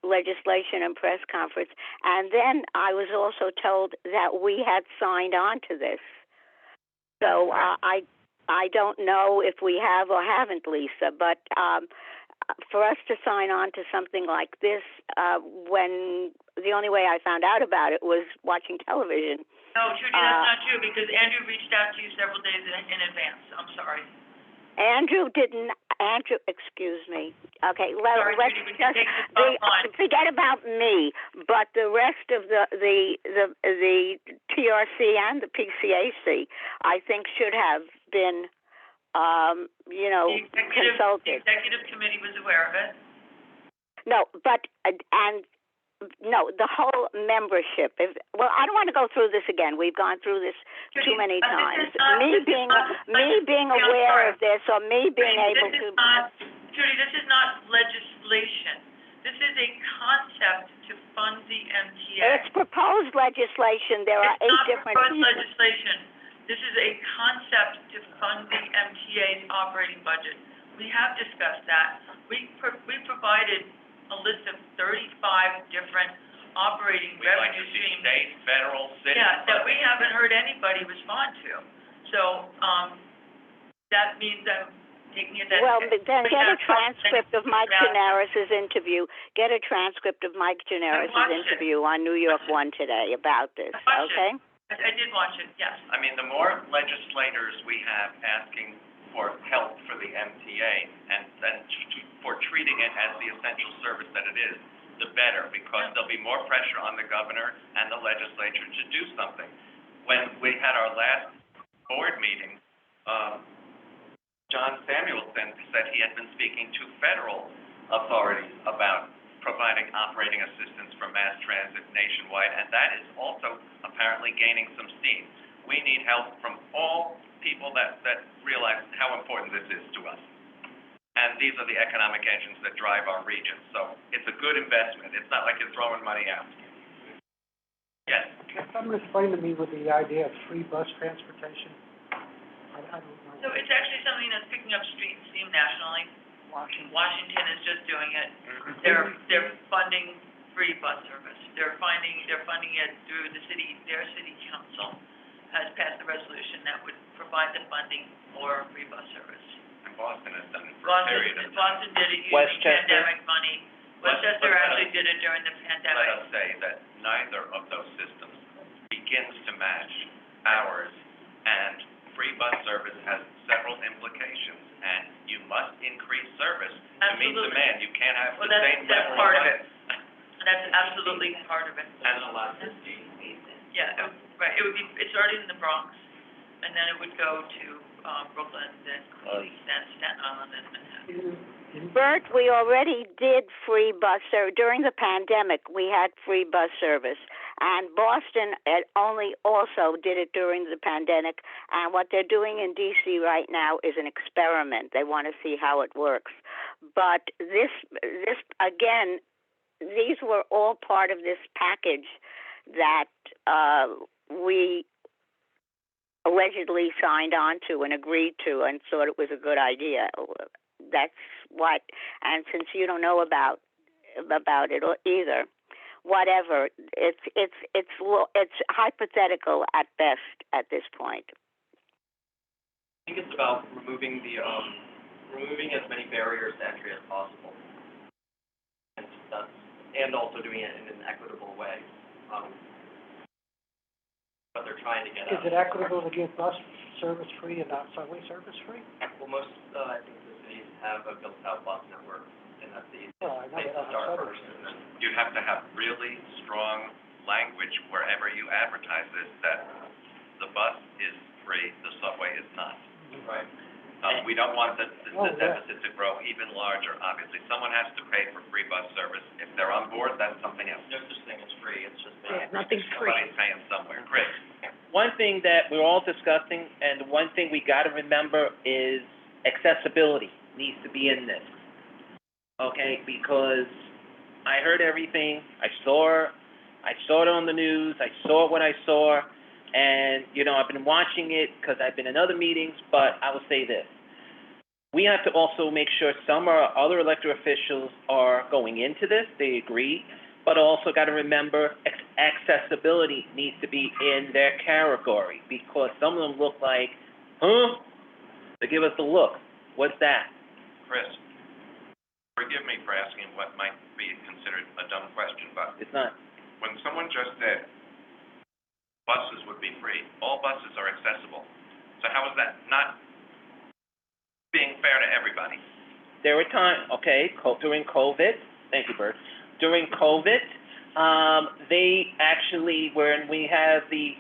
legislation and press conference, and then I was also told that we had signed on to this. So I don't know if we have or haven't, Lisa, but for us to sign on to something like this, when the only way I found out about it was watching television. No, Trudy, that's not true, because Andrew reached out to you several days in advance. I'm sorry. Andrew, excuse me. Okay, let's just forget about me, but the rest of the TRC and the PCAC, I think, should have been, consulted. The executive committee was aware of it. No, but the whole membership. I don't want to go through this again. We've gone through this too many times. Me being aware of this, or me being able to. Judy, this is not legislation. This is a concept to fund the MTA. It's proposed legislation. There are 8 different It's not proposed pieces. legislation. This is a concept to fund the MTA's operating budget. We have discussed that. We provided a list of 35 different operating revenue streams. State, federal, city. Yeah, that we haven't heard anybody respond to. So, that means that taking it that. Well, then get a transcript of Mike Janoris' interview. Get a transcript of Mike Janoris' interview on New York 1 today about this, okay? I I did watch it, yes. I mean, the more legislators we have asking for help for the MTA and for treating it as the essential service that it is, the better, because there'll be more pressure on the governor and the legislature to do something. When we had our last board meeting, John Samuelson said he had been speaking to federal authorities about providing operating assistance for mass transit nationwide, and that is also apparently gaining some steam. We need help from all people that realize how important this is to us. And these are the economic engines that drive our region. So it's a good investment. It's not like you're throwing money out. Yes? Can someone explain to me with the idea of free bus transportation? I don't know. So it's actually something that's picking up steam nationally. Washington is just doing it. They're funding free bus service. They're funding it through their city council has passed a resolution that would provide the funding for free bus service. And Boston has done it for a period of time. Boston did it using Westchester. pandemic money. Westchester actually did it during the pandemic. Let us say that neither of those systems begins to match ours, and free bus service has several implications, and you must increase service to meet Absolutely. demand. You can't have Well, the that's same part level of of it. That's absolutely part of it. And a lot of Yeah, right, it's already in the Bronx, and then it would go to, Brooklyn, then Queens, then Staten Island, and Manhattan. Bert, we already did free bus service. During the pandemic, we had free bus service. And Boston only also did it during the pandemic. And what they're doing in D.C. right now is an experiment. They want to see how it works. But this again, these were all part of this package that we allegedly signed on to and agreed to and thought it was a good idea. That's what, and since you don't know about it either, whatever, it's hypothetical at best at this point. I think it's about removing as many barriers to entry as possible, and also doing it in an equitable way. But they're trying to get out. Is it equitable to give bus service free and not subway service free? Well, most, I think the cities have a built-out bus network, and that's the Well, I know place they to don't start have first, subway and then You have to have really strong language wherever you advertise this, that the bus is free, the subway is not. right. We don't want the Oh, yeah. deficit to grow even larger, obviously. Someone has to pay for free bus service. If they're on board, that's something else. No such thing as free, it's just Yeah, nothing's free. Somebody's paying somewhere. Chris? One thing that we're all discussing, and one thing we gotta remember is accessibility needs to be in this. Okay, because I heard everything, I saw it on the news, I saw what I saw, and, I've been watching it because I've been in other meetings, but I will say this. We have to also make sure some of our other elected officials are going into this, they agree, but also got to remember accessibility needs to be in their category, because some of them look like, huh? They give us the look. What's that? Chris, forgive me for asking what might be considered a dumb question, but It's not. when someone just said buses would be free, all buses are accessible. So how is that not being fair to everybody? There were times, during COVID, thank you, Bert. During COVID, they actually, when we have the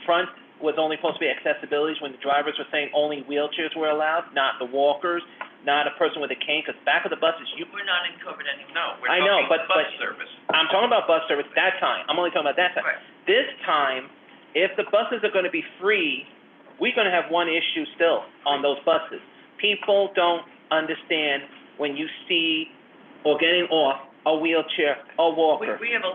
front was only supposed to be accessibilities, when the drivers were saying only wheelchairs were allowed, not the walkers, not a person with a cane, because back of the buses, We're not in COVID anymore. No, we're I know, talking but bus service. I'm talking about bus service that time. I'm only talking about that time. Right. This time, if the buses are gonna be free, we're gonna have one issue still on those buses. People don't understand when you see or getting off a wheelchair, a walker. We have a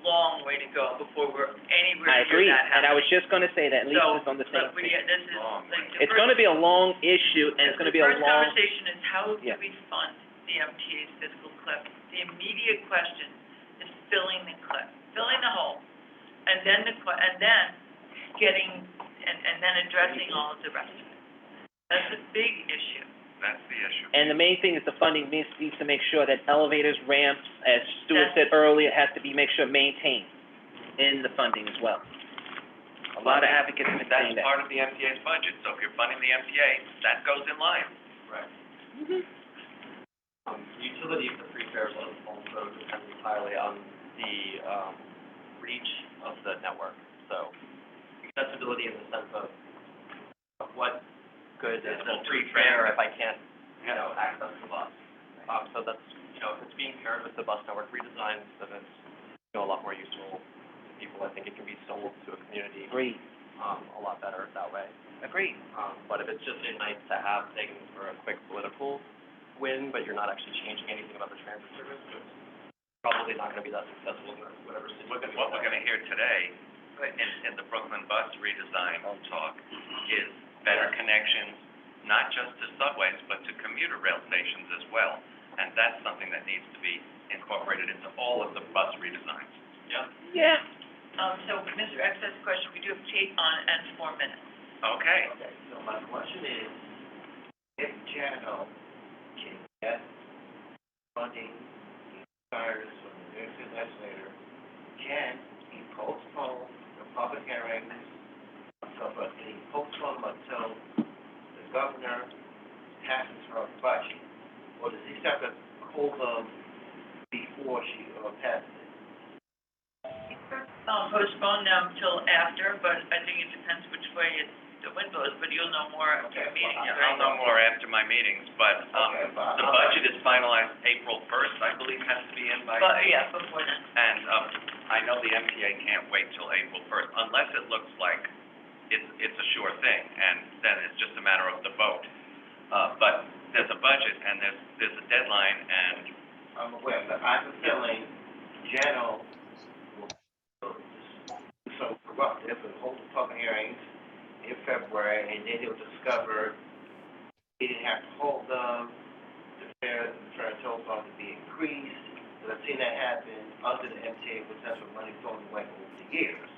long way to go before we're anywhere I near agree, that and I was happening. just gonna say that, at least it's on the same But page. this is, like, the It's gonna be a long issue, and it's gonna be a The first long, conversation is how do Yeah. we fund the MTA's fiscal cliff? The immediate question is filling the cliff, filling the hole, and then then addressing all of the rest of it. That's a big issue. That's the issue. and the main thing is the funding needs to make sure that elevators, ramps, as Stuart said earlier, has to be, make sure maintained in the funding as well. A lot of advocates have been saying That's that. part of the MTA's budget, so if you're funding the MTA, that goes in line. Right. Utility of the free fares also depends entirely on the, reach of the network. So accessibility in the sense of what good is a free fare if I can't, access the bus. So that's, if it's being paired with the bus network redesign, then it's, a lot more useful to people. I think it can be sold to a community, Agreed. a lot better that way. Agreed. But if it's just a nice to have thing for a quick political win, but you're not actually changing anything about the transit service, it's probably not gonna be that successful in whatever city. What we're gonna hear today in the Brooklyn bus redesign talk is better connections, not just to subways, but to commuter rail stations as well. And that's something that needs to be incorporated into all of the bus redesigns. Yeah. Yeah. So Mr. X's question, we do have Kate on and 4 minutes. Okay. Okay, so my question is, if Jano can get funding, desires from the New York City legislator, can he postpone the public hearings, can he postpone them until the governor passes her budget? Or does he have to hold them before she passes it? Postpone them till after, but I think it depends which way the wind blows, but you'll know more after your meeting, Yeah, right? I'll know more after my meetings, but, the budget is finalized April 1st, I believe, has to be in by. But, yeah, before then. And, I know the MTA can't wait till April 1st, unless it looks like it's a sure thing, and then it's just a matter of the vote. But there's a budget, and there's a deadline, and I'm aware, but I have a feeling Jano will do some corruptive and hold the public hearings in February, and then he'll discover he didn't have to hold them, the fair telephone to be increased. But I've seen that happen under the MTA with central money thrown away over the years.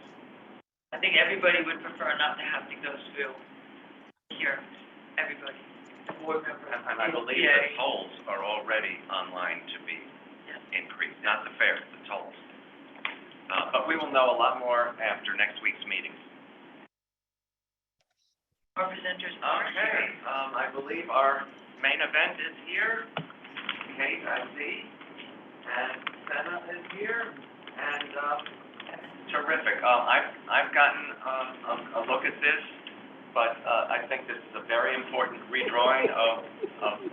I think everybody would prefer not to have to go through here, everybody, the board member. and I believe the tolls are already online to be increased, not the fares, the tolls. But we will know a lot more after next week's meeting. Our presenters. Okay, I believe our main event is here. Kate, I see, and Senna is here, and, terrific. I've gotten, a look at this, but, I think this is a very important redrawing of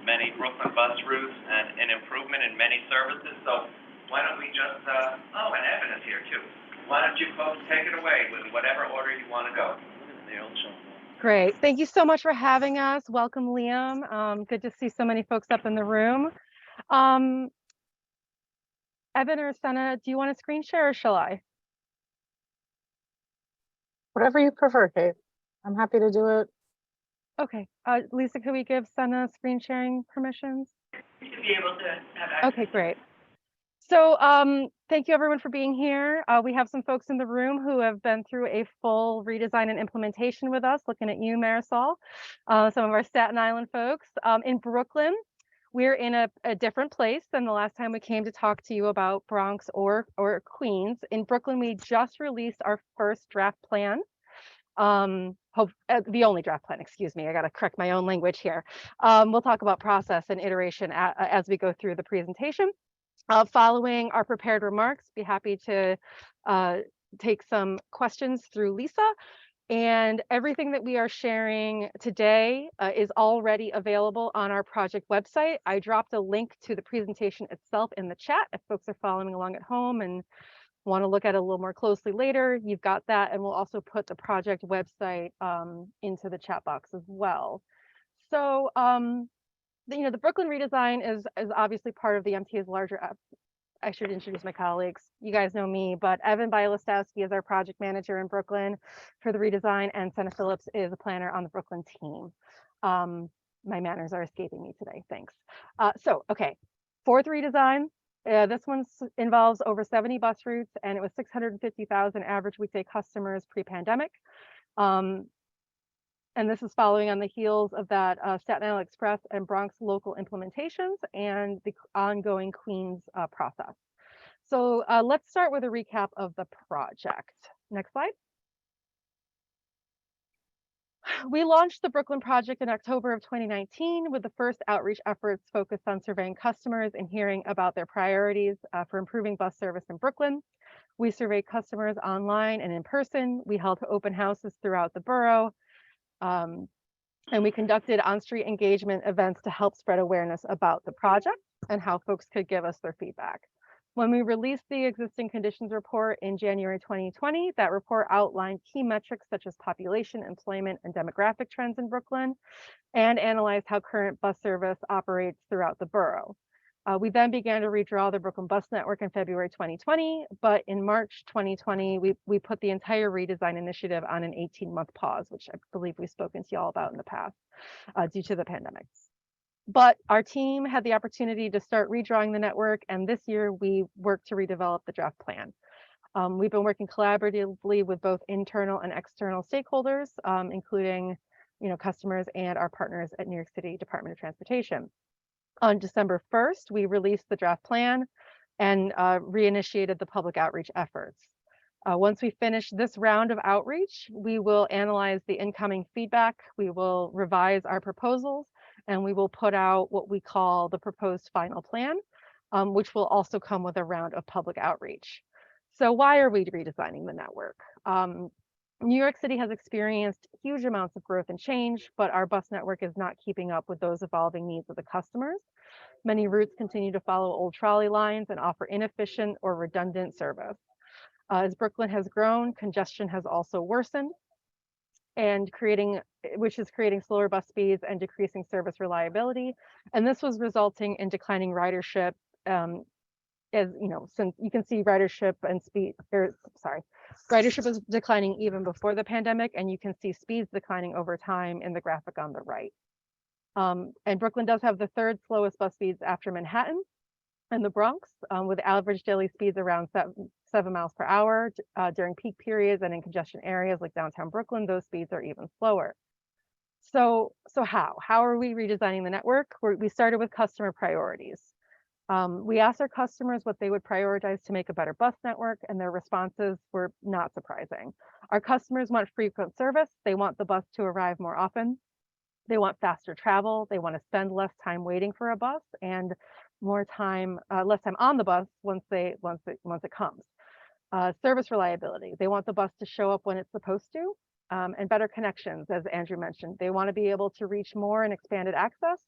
many Brooklyn bus routes and an improvement in many services, so why don't we just, and Evan is here too. Why don't you folks take it away with whatever order you wanna go? Great. Thank you so much for having us. Welcome, Liam. Good to see so many folks up in the room. Evan or Senna, do you want to screen share or shall I? Whatever you prefer, Kate. I'm happy to do it. Okay. Lisa, could we give Senna screen sharing permissions? You should be able to have access. Okay, great. So thank you everyone for being here. We have some folks in the room who have been through a full redesign and implementation with us, looking at you, Marisol, some of our Staten Island folks. In Brooklyn, we're in a different place than the last time we came to talk to you about Bronx or Queens. In Brooklyn, we just released our first draft plan. The only draft plan, excuse me, I got to correct my own language here. We'll talk about process and iteration as we go through the presentation. Following our prepared remarks, be happy to take some questions through Lisa. And everything that we are sharing today is already available on our project website. I dropped a link to the presentation itself in the chat. If folks are following along at home and want to look at it a little more closely later, you've got that. And we'll also put the project website into the chat box as well. So, the Brooklyn redesign is obviously part of the MTA's larger. I should introduce my colleagues. You guys know me, but Evan Bialostowski is our project manager in Brooklyn for the redesign, and Senna Phillips is a planner on the Brooklyn team. My manners are escaping me today. Thanks. Okay, fourth redesign. This one involves over 70 bus routes, and it was 650,000 average weekday customers pre-pandemic. And this is following on the heels of that Staten Island Express and Bronx local implementations and the ongoing Queens process. So let's start with a recap of the project. Next slide. we launched the Brooklyn Project in October of 2019 with the first outreach efforts focused on surveying customers and hearing about their priorities for improving bus service in Brooklyn. We surveyed customers online and in person. We held open houses throughout the borough. And we conducted on-street engagement events to help spread awareness about the project and how folks could give us their feedback. When we released the existing conditions report in January 2020, that report outlined key metrics such as population, employment, and demographic trends in Brooklyn, and analyzed how current bus service operates throughout the borough. We then began to redraw the Brooklyn bus network in February 2020, but in March 2020, we put the entire redesign initiative on an 18-month pause, which I believe we've spoken to you all about in the past due to the pandemic. But our team had the opportunity to start redrawing the network, and this year we worked to redevelop the draft plan. We've been working collaboratively with both internal and external stakeholders, including customers and our partners at New York City Department of Transportation. On December 1st, we released the draft plan and reinitiated the public outreach efforts. Once we finish this round of outreach, we will analyze the incoming feedback, we will revise our proposals, and we will put out what we call the proposed final plan, which will also come with a round of public outreach. So why are we redesigning the network? New York City has experienced huge amounts of growth and change, but our bus network is not keeping up with those evolving needs of the customers. Many routes continue to follow old trolley lines and offer inefficient or redundant service. As Brooklyn has grown, congestion has also worsened, which is creating slower bus speeds and decreasing service reliability. And this was resulting in declining ridership. As since you can see ridership and ridership is declining even before the pandemic, and you can see speeds declining over time in the graphic on the right. And Brooklyn does have the third slowest bus speeds after Manhattan and the Bronx, with average daily speeds around 7 miles per hour during peak periods, and in congestion areas like downtown Brooklyn, those speeds are even slower. So how are we redesigning the network? We started with customer priorities. We asked our customers what they would prioritize to make a better bus network, and their responses were not surprising. Our customers want frequent service. They want the bus to arrive more often. They want faster travel. They want to spend less time waiting for a bus and less time on the bus once it comes. Service reliability. They want the bus to show up when it's supposed to, and better connections, as Andrew mentioned. They want to be able to reach more and expanded access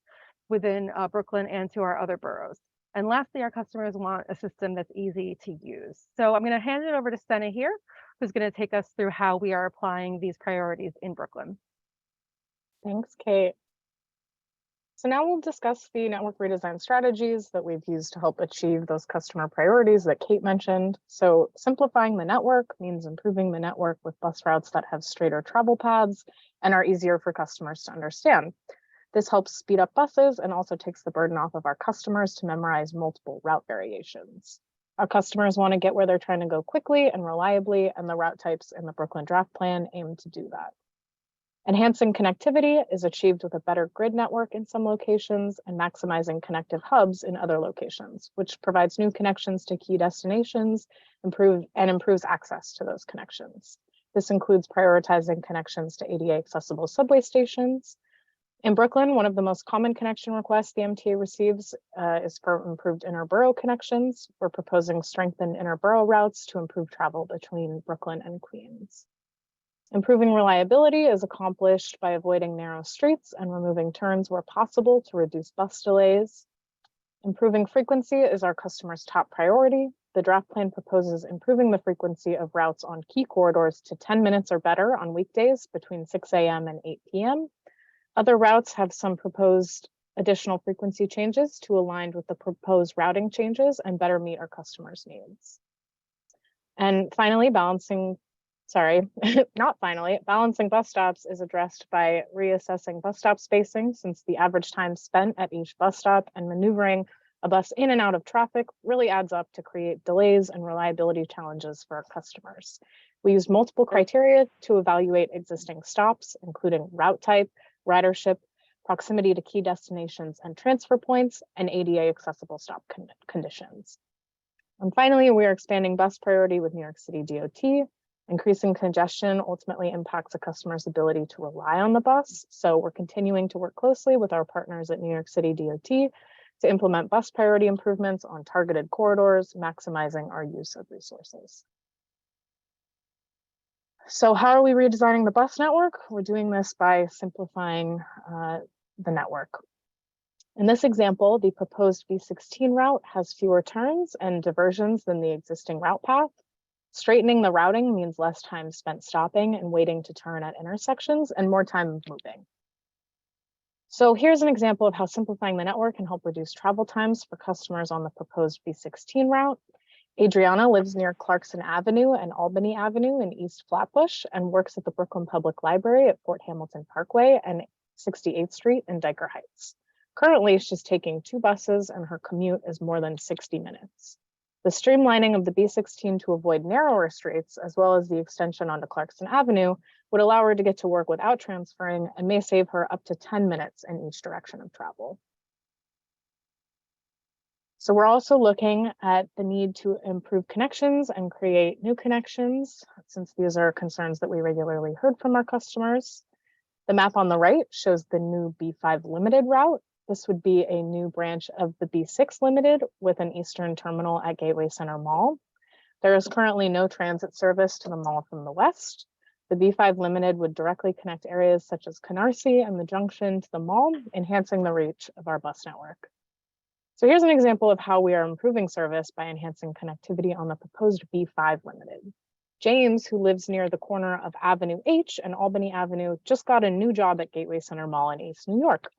within Brooklyn and to our other boroughs. And lastly, our customers want a system that's easy to use. So I'm going to hand it over to Stena here, who's going to take us through how we are applying these priorities in Brooklyn. Thanks, Kate. So now we'll discuss the network redesign strategies that we've used to help achieve those customer priorities that Kate mentioned. So simplifying the network means improving the network with bus routes that have straighter travel paths and are easier for customers to understand. This helps speed up buses and also takes the burden off of our customers to memorize multiple route variations. Our customers want to get where they're trying to go quickly and reliably, and the route types in the Brooklyn Draft Plan aim to do that. Enhancing connectivity is achieved with a better grid network in some locations and maximizing connective hubs in other locations, which provides new connections to key destinations, improves access to those connections. This includes prioritizing connections to ADA accessible subway stations. In Brooklyn, one of the most common connection requests the MTA receives is for improved interborough connections. We're proposing strengthened interborough routes to improve travel between Brooklyn and Queens. Improving reliability is accomplished by avoiding narrow streets and removing turns where possible to reduce bus delays. Improving frequency is our customers' top priority. The draft plan proposes improving the frequency of routes on key corridors to 10 minutes or better on weekdays between 6 a.m. and 8 p.m. Other routes have some proposed additional frequency changes to align with the proposed routing changes and better meet our customers' needs. And finally, balancing bus stops is addressed by reassessing bus stop spacing, since the average time spent at each bus stop and maneuvering a bus in and out of traffic really adds up to create delays and reliability challenges for our customers. We use multiple criteria to evaluate existing stops, including route type, ridership, proximity to key destinations and transfer points, and ADA accessible stop conditions. And finally, we are expanding bus priority with New York City DOT, Increasing congestion ultimately impacts a customer's ability to rely on the bus. So we're continuing to work closely with our partners at New York City DOT to implement bus priority improvements on targeted corridors, maximizing our use of resources. So how are we redesigning the bus network? We're doing this by simplifying the network. In this example, the proposed B16 route has fewer turns and diversions than the existing route path. Straightening the routing means less time spent stopping and waiting to turn at intersections and more time moving. So here's an example of how simplifying the network can help reduce travel times for customers on the proposed B16 route. Adriana lives near Clarkson Avenue and Albany Avenue in East Flatbush and works at the Brooklyn Public Library at Fort Hamilton Parkway and 68th Street in Diker Heights. Currently, she's taking 2 buses and her commute is more than 60 minutes. The streamlining of the B16 to avoid narrower streets, as well as the extension onto Clarkson Avenue, would allow her to get to work without transferring and may save her up to 10 minutes in each direction of travel. So we're also looking at the need to improve connections and create new connections, since these are concerns that we regularly heard from our customers. The map on the right shows the new B5 Limited route. This would be a new branch of the B6 Limited with an eastern terminal at Gateway Center Mall. There is currently no transit service to the mall from the west. The B5 Limited would directly connect areas such as Canarsie and the junction to the mall, enhancing the reach of our bus network. So here's an example of how we are improving service by enhancing connectivity on the proposed B5 Limited. James, who lives near the corner of Avenue H and Albany Avenue, just got a new job at Gateway Center Mall in East New York.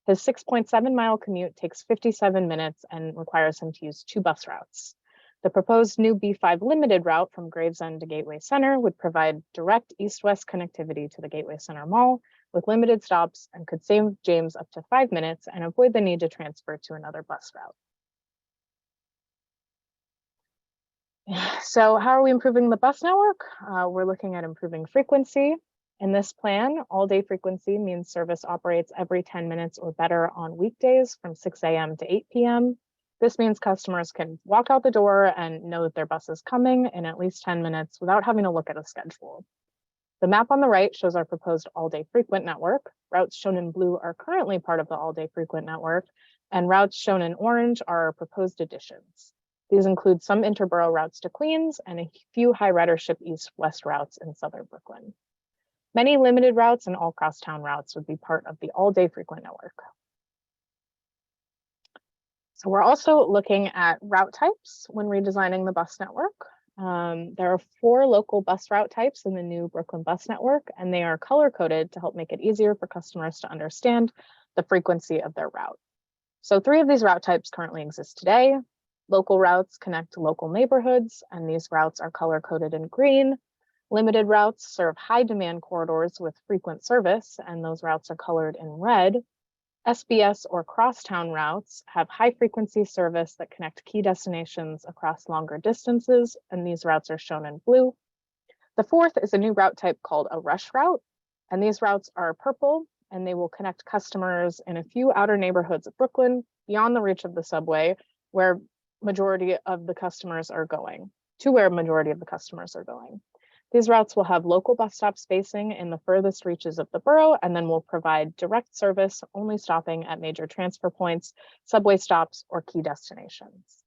His 6.7-mile commute takes 57 minutes and requires him to use 2 bus routes. The proposed new B5 Limited route from Gravesend to Gateway Center would provide direct east-west connectivity to the Gateway Center Mall with limited stops and could save James up to 5 minutes and avoid the need to transfer to another bus route. So how are we improving the bus network? We're looking at improving frequency. In this plan, all-day frequency means service operates every 10 minutes or better on weekdays from 6 a.m. to 8 p.m. This means customers can walk out the door and know that their bus is coming in at least 10 minutes without having to look at a schedule. The map on the right shows our proposed all-day frequent network. Routes shown in blue are currently part of the all-day frequent network, and routes shown in orange are our proposed additions. These include some interborough routes to Queens and a few high ridership east-west routes in southern Brooklyn. Many limited routes and all crosstown routes would be part of the all-day frequent network. So we're also looking at route types when redesigning the bus network. There are 4 local bus route types in the new Brooklyn bus network, and they are color-coded to help make it easier for customers to understand the frequency of their route. So 3 of these route types currently exist today. Local routes connect to local neighborhoods, and these routes are color-coded in green. Limited routes serve high-demand corridors with frequent service, and those routes are colored in red. SBS or crosstown routes have high-frequency service that connect key destinations across longer distances, and these routes are shown in blue. The 4th is a new route type called a rush route, and these routes are purple, and they will connect customers in a few outer neighborhoods of Brooklyn beyond the reach of the subway, where majority of the customers are going. These routes will have local bus stop spacing in the furthest reaches of the borough, and then will provide direct service, only stopping at major transfer points, subway stops, or key destinations.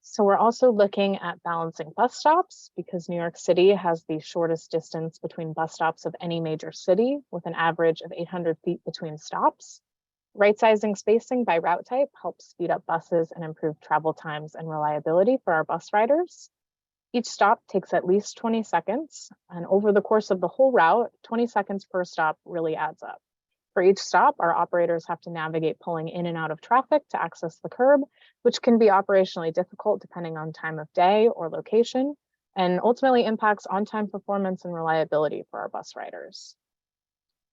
So we're also looking at balancing bus stops because New York City has the shortest distance between bus stops of any major city, with an average of 800 feet between stops. Right-sizing spacing by route type helps speed up buses and improve travel times and reliability for our bus riders. Each stop takes at least 20 seconds, and over the course of the whole route, 20 seconds per stop really adds up. For each stop, our operators have to navigate pulling in and out of traffic to access the curb, which can be operationally difficult depending on time of day or location, and ultimately impacts on-time performance and reliability for our bus riders.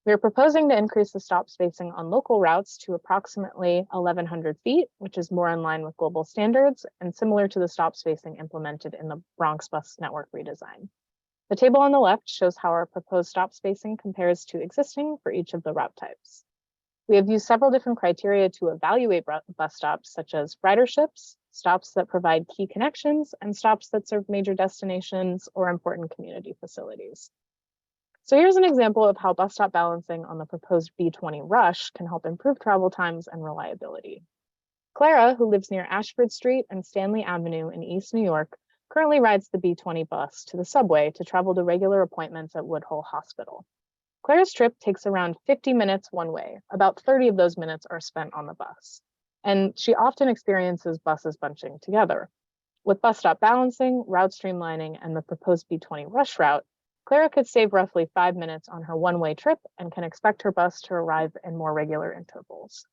We are proposing to increase the stop spacing on local routes to approximately 1,100 feet, which is more in line with global standards and similar to the stop spacing implemented in the Bronx bus network redesign. The table on the left shows how our proposed stop spacing compares to existing for each of the route types. We have used several different criteria to evaluate bus stops, such as riderships, stops that provide key connections, and stops that serve major destinations or important community facilities. So here's an example of how bus stop balancing on the proposed B20 Rush can help improve travel times and reliability. Clara, who lives near Ashford Street and Stanley Avenue in East New York, currently rides the B20 bus to the subway to travel to regular appointments at Woodhull Hospital. Clara's trip takes around 50 minutes one way. About 30 of those minutes are spent on the bus. And she often experiences buses bunching together. With bus stop balancing, route streamlining, and the proposed B20 Rush route, Clara could save roughly 5 minutes on her one-way trip and can expect her bus to arrive in more regular intervals.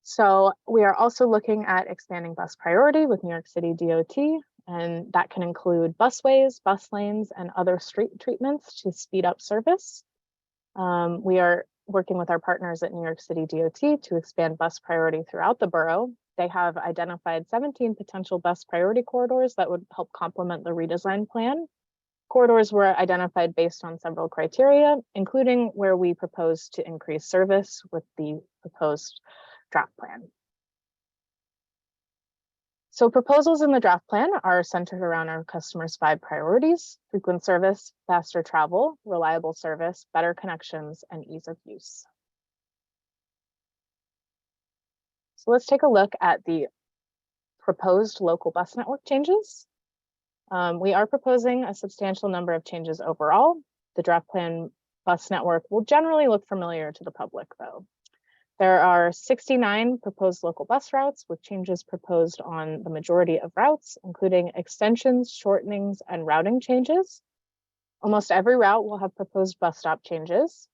So we are also looking at expanding bus priority with New York City DOT, and that can include busways, bus lanes, and other street treatments to speed up service. We are working with our partners at New York City DOT to expand bus priority throughout the borough. They have identified 17 potential bus priority corridors that would help complement the redesign plan. Corridors were identified based on several criteria, including where we propose to increase service with the proposed draft plan. So proposals in the draft plan are centered around our customers' 5 priorities: frequent service, faster travel, reliable service, better connections, and ease of use. So let's take a look at the proposed local bus network changes. We are proposing a substantial number of changes overall. The draft plan bus network will generally look familiar to the public, though. There are 69 proposed local bus routes, with changes proposed on the majority of routes, including extensions, shortenings, and routing changes. Almost every route will have proposed bus stop changes.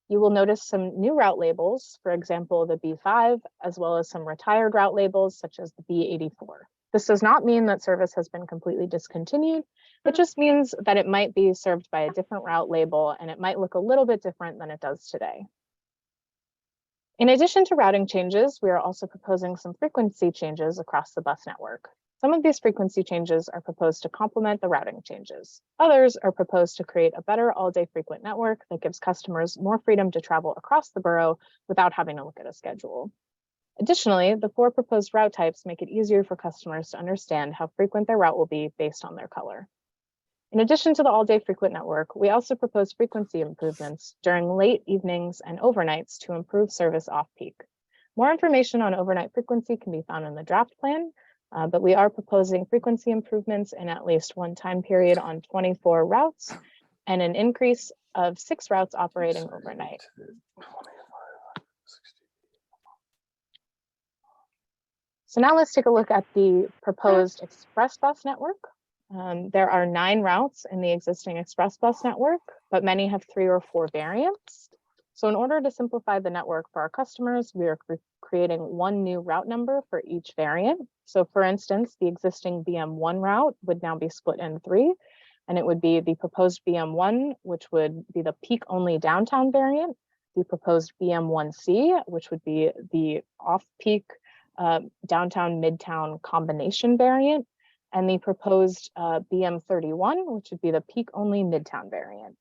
You will notice some new route labels, for example, the B5, as well as some retired route labels, such as the B84. This does not mean that service has been completely discontinued. It just means that it might be served by a different route label, and it might look a little bit different than it does today. In addition to routing changes, we are also proposing some frequency changes across the bus network. Some of these frequency changes are proposed to complement the routing changes. Others are proposed to create a better all-day frequent network that gives customers more freedom to travel across the borough without having to look at a schedule. Additionally, the 4 proposed route types make it easier for customers to understand how frequent their route will be based on their color. In addition to the all-day frequent network, we also propose frequency improvements during late evenings and overnights to improve service off-peak. More information on overnight frequency can be found in the draft plan, but we are proposing frequency improvements in at least one time period on 24 routes and an increase of 6 routes operating overnight. So now let's take a look at the proposed express bus network. There are 9 routes in the existing express bus network, but many have 3 or 4 variants. So in order to simplify the network for our customers, we are creating one new route number for each variant. So for instance, the existing BM1 route would now be split in 3, and it would be the proposed BM1, which would be the peak-only downtown variant, the proposed BM1C, which would be the off-peak downtown-midtown combination variant, and the proposed BM31, which would be the peak-only midtown variant.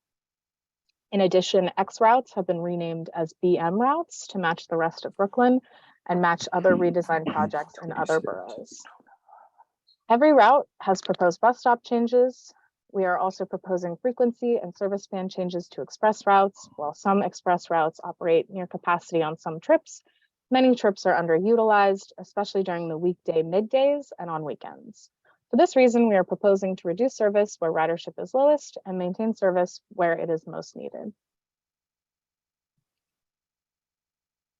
In addition, X routes have been renamed as BM routes to match the rest of Brooklyn and match other redesign projects in other boroughs. Every route has proposed bus stop changes. We are also proposing frequency and service span changes to express routes. While some express routes operate near capacity on some trips, many trips are underutilized, especially during the weekday middays and on weekends. For this reason, we are proposing to reduce service where ridership is lowest and maintain service where it is most needed.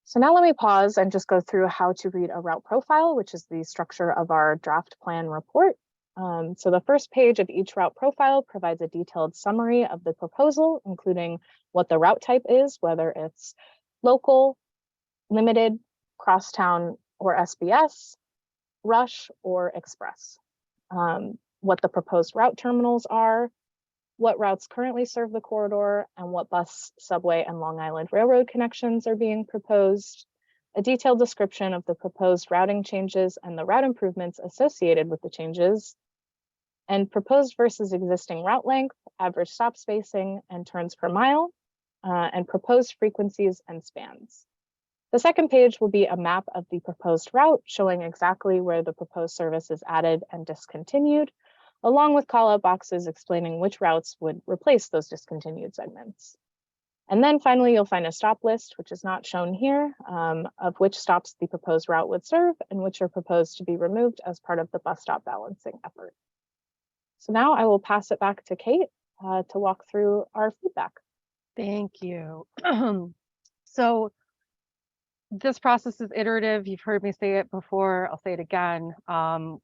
So now let me pause and just go through how to read a route profile, which is the structure of our draft plan report. So the first page of each route profile provides a detailed summary of the proposal, including what the route type is, whether it's local, limited, crosstown, or SBS, rush, or express. What the proposed route terminals are, what routes currently serve the corridor, and what bus, subway, and Long Island Railroad connections are being proposed, a detailed description of the proposed routing changes and the route improvements associated with the changes, and proposed versus existing route length, average stop spacing, and turns per mile, and proposed frequencies and spans. The second page will be a map of the proposed route showing exactly where the proposed service is added and discontinued, along with call-out boxes explaining which routes would replace those discontinued segments. And then finally, you'll find a stop list, which is not shown here, of which stops the proposed route would serve and which are proposed to be removed as part of the bus stop balancing effort. So now I will pass it back to Kate to walk through our feedback. Thank you. So this process is iterative. You've heard me say it before. I'll say it again.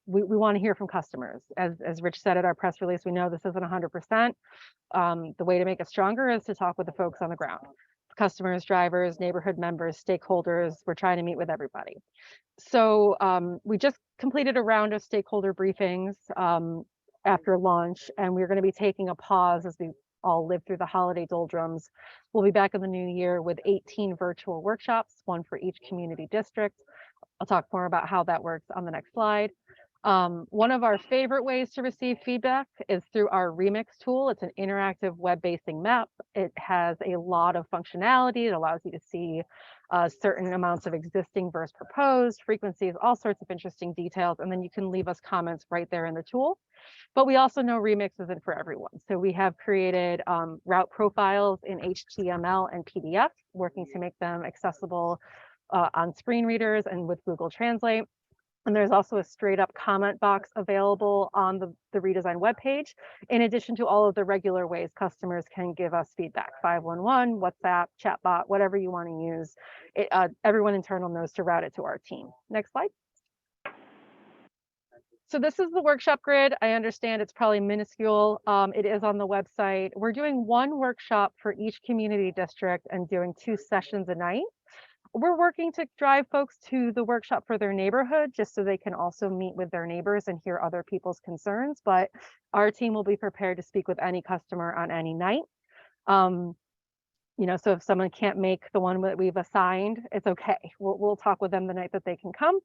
We want to hear from customers. As Rich said at our press release, we know this isn't 100%. The way to make it stronger is to talk with the folks on the ground. Customers, drivers, neighborhood members, stakeholders. We're trying to meet with everybody. So we just completed a round of stakeholder briefings after launch, and we're going to be taking a pause as we all live through the holiday doldrums. We'll be back in the new year with 18 virtual workshops, one for each community district. I'll talk more about how that works on the next slide. One of our favorite ways to receive feedback is through our Remix tool. It's an interactive web-based map. It has a lot of functionality. It allows you to see certain amounts of existing versus proposed, frequencies, all sorts of interesting details, and then you can leave us comments right there in the tool. But we also know Remix isn't for everyone. So we have created route profiles in HTML and PDF, working to make them accessible on screen readers and with Google Translate. And there's also a straight up comment box available on the redesigned webpage, in addition to all of the regular ways customers can give us feedback, 511, WhatsApp, chatbot, whatever you want to use. Everyone internal knows to route it to our team. Next slide. So this is the workshop grid. I understand it's probably minuscule. It is on the website. We're doing one workshop for each community district and doing 2 sessions a night. We're working to drive folks to the workshop for their neighborhood just so they can also meet with their neighbors and hear other people's concerns. But our team will be prepared to speak with any customer on any night. So if someone can't make the one that we've assigned, it's okay. We'll talk with them the night that they can come.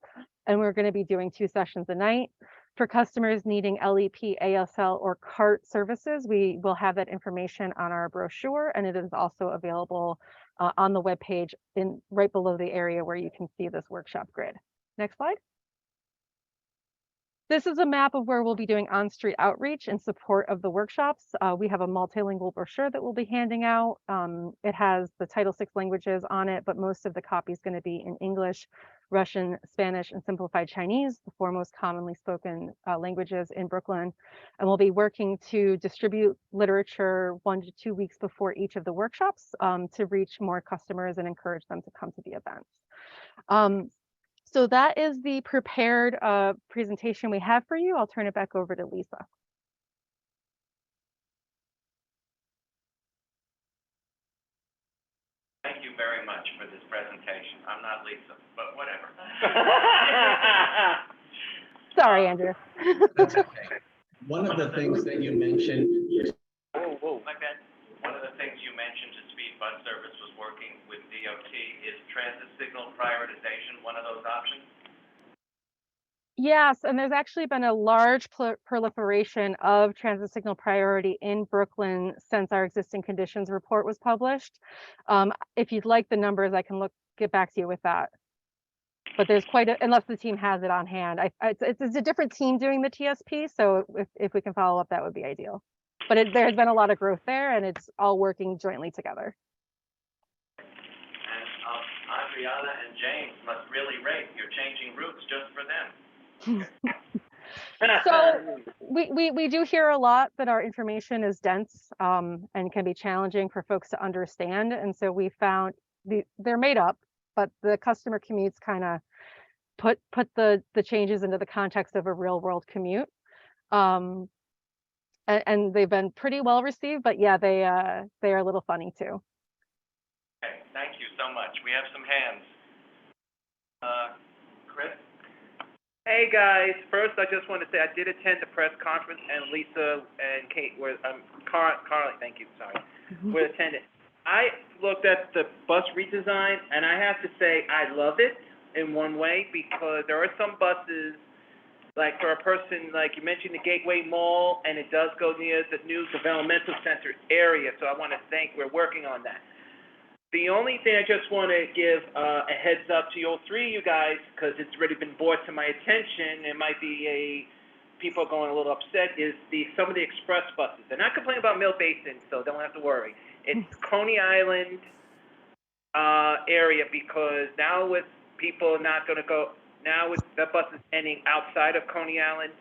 And we're going to be doing 2 sessions a night. For customers needing LEP, ASL, or CART services, we will have that information on our brochure, and it is also available on the webpage right below the area where you can see this workshop grid. Next slide. This is a map of where we'll be doing on-street outreach in support of the workshops. We have a multilingual brochure that we'll be handing out. It has the Title VI languages on it, but most of the copy is going to be in English, Russian, Spanish, and Simplified Chinese, the 4 most commonly spoken languages in Brooklyn. And we'll be working to distribute literature 1 to 2 weeks before each of the workshops to reach more customers and encourage them to come to the events. So that is the prepared presentation we have for you. I'll turn it back over to Lisa. Thank you very much for this presentation. I'm not Lisa, but whatever. Sorry, Andrew. That's okay. One of the things that you mentioned. My bad. One of the things you mentioned to Speed Bus Service was working with DOT. Is transit signal prioritization one of those options? Yes, and there's actually been a large proliferation of transit signal priority in Brooklyn since our existing conditions report was published. If you'd like the numbers, I can get back to you with that. But there's unless the team has it on hand. It's a different team doing the TSP, so if we can follow up, that would be ideal. But there has been a lot of growth there, and it's all working jointly together. And Adriana and James must really rate you're changing routes just for them. So we do hear a lot that our information is dense and can be challenging for folks to understand. And so we found they're made up, but the customer commutes kind of put the changes into the context of a real world commute. And they've been pretty well received, but yeah, they are a little funny too. Okay, thank you so much. We have some hands. Chris? Hey guys, first I just want to say I did attend the press conference, and Lisa and Kate were, Carly, thank you, sorry, were attending. I looked at the bus redesign, and I have to say I love it in one way, because there are some buses, like for a person, like you mentioned the Gateway Mall, and it does go near the new developmental center area, so I want to thank, we're working on that. The only thing I just want to give a heads up to you all three, you guys, because it's already been brought to my attention, it might be people are going a little upset, is some of the express buses. They're not complaining about Mill Basin, so don't have to worry. It's Coney Island area, because now with people not going to go, now with the buses ending outside of Coney Island,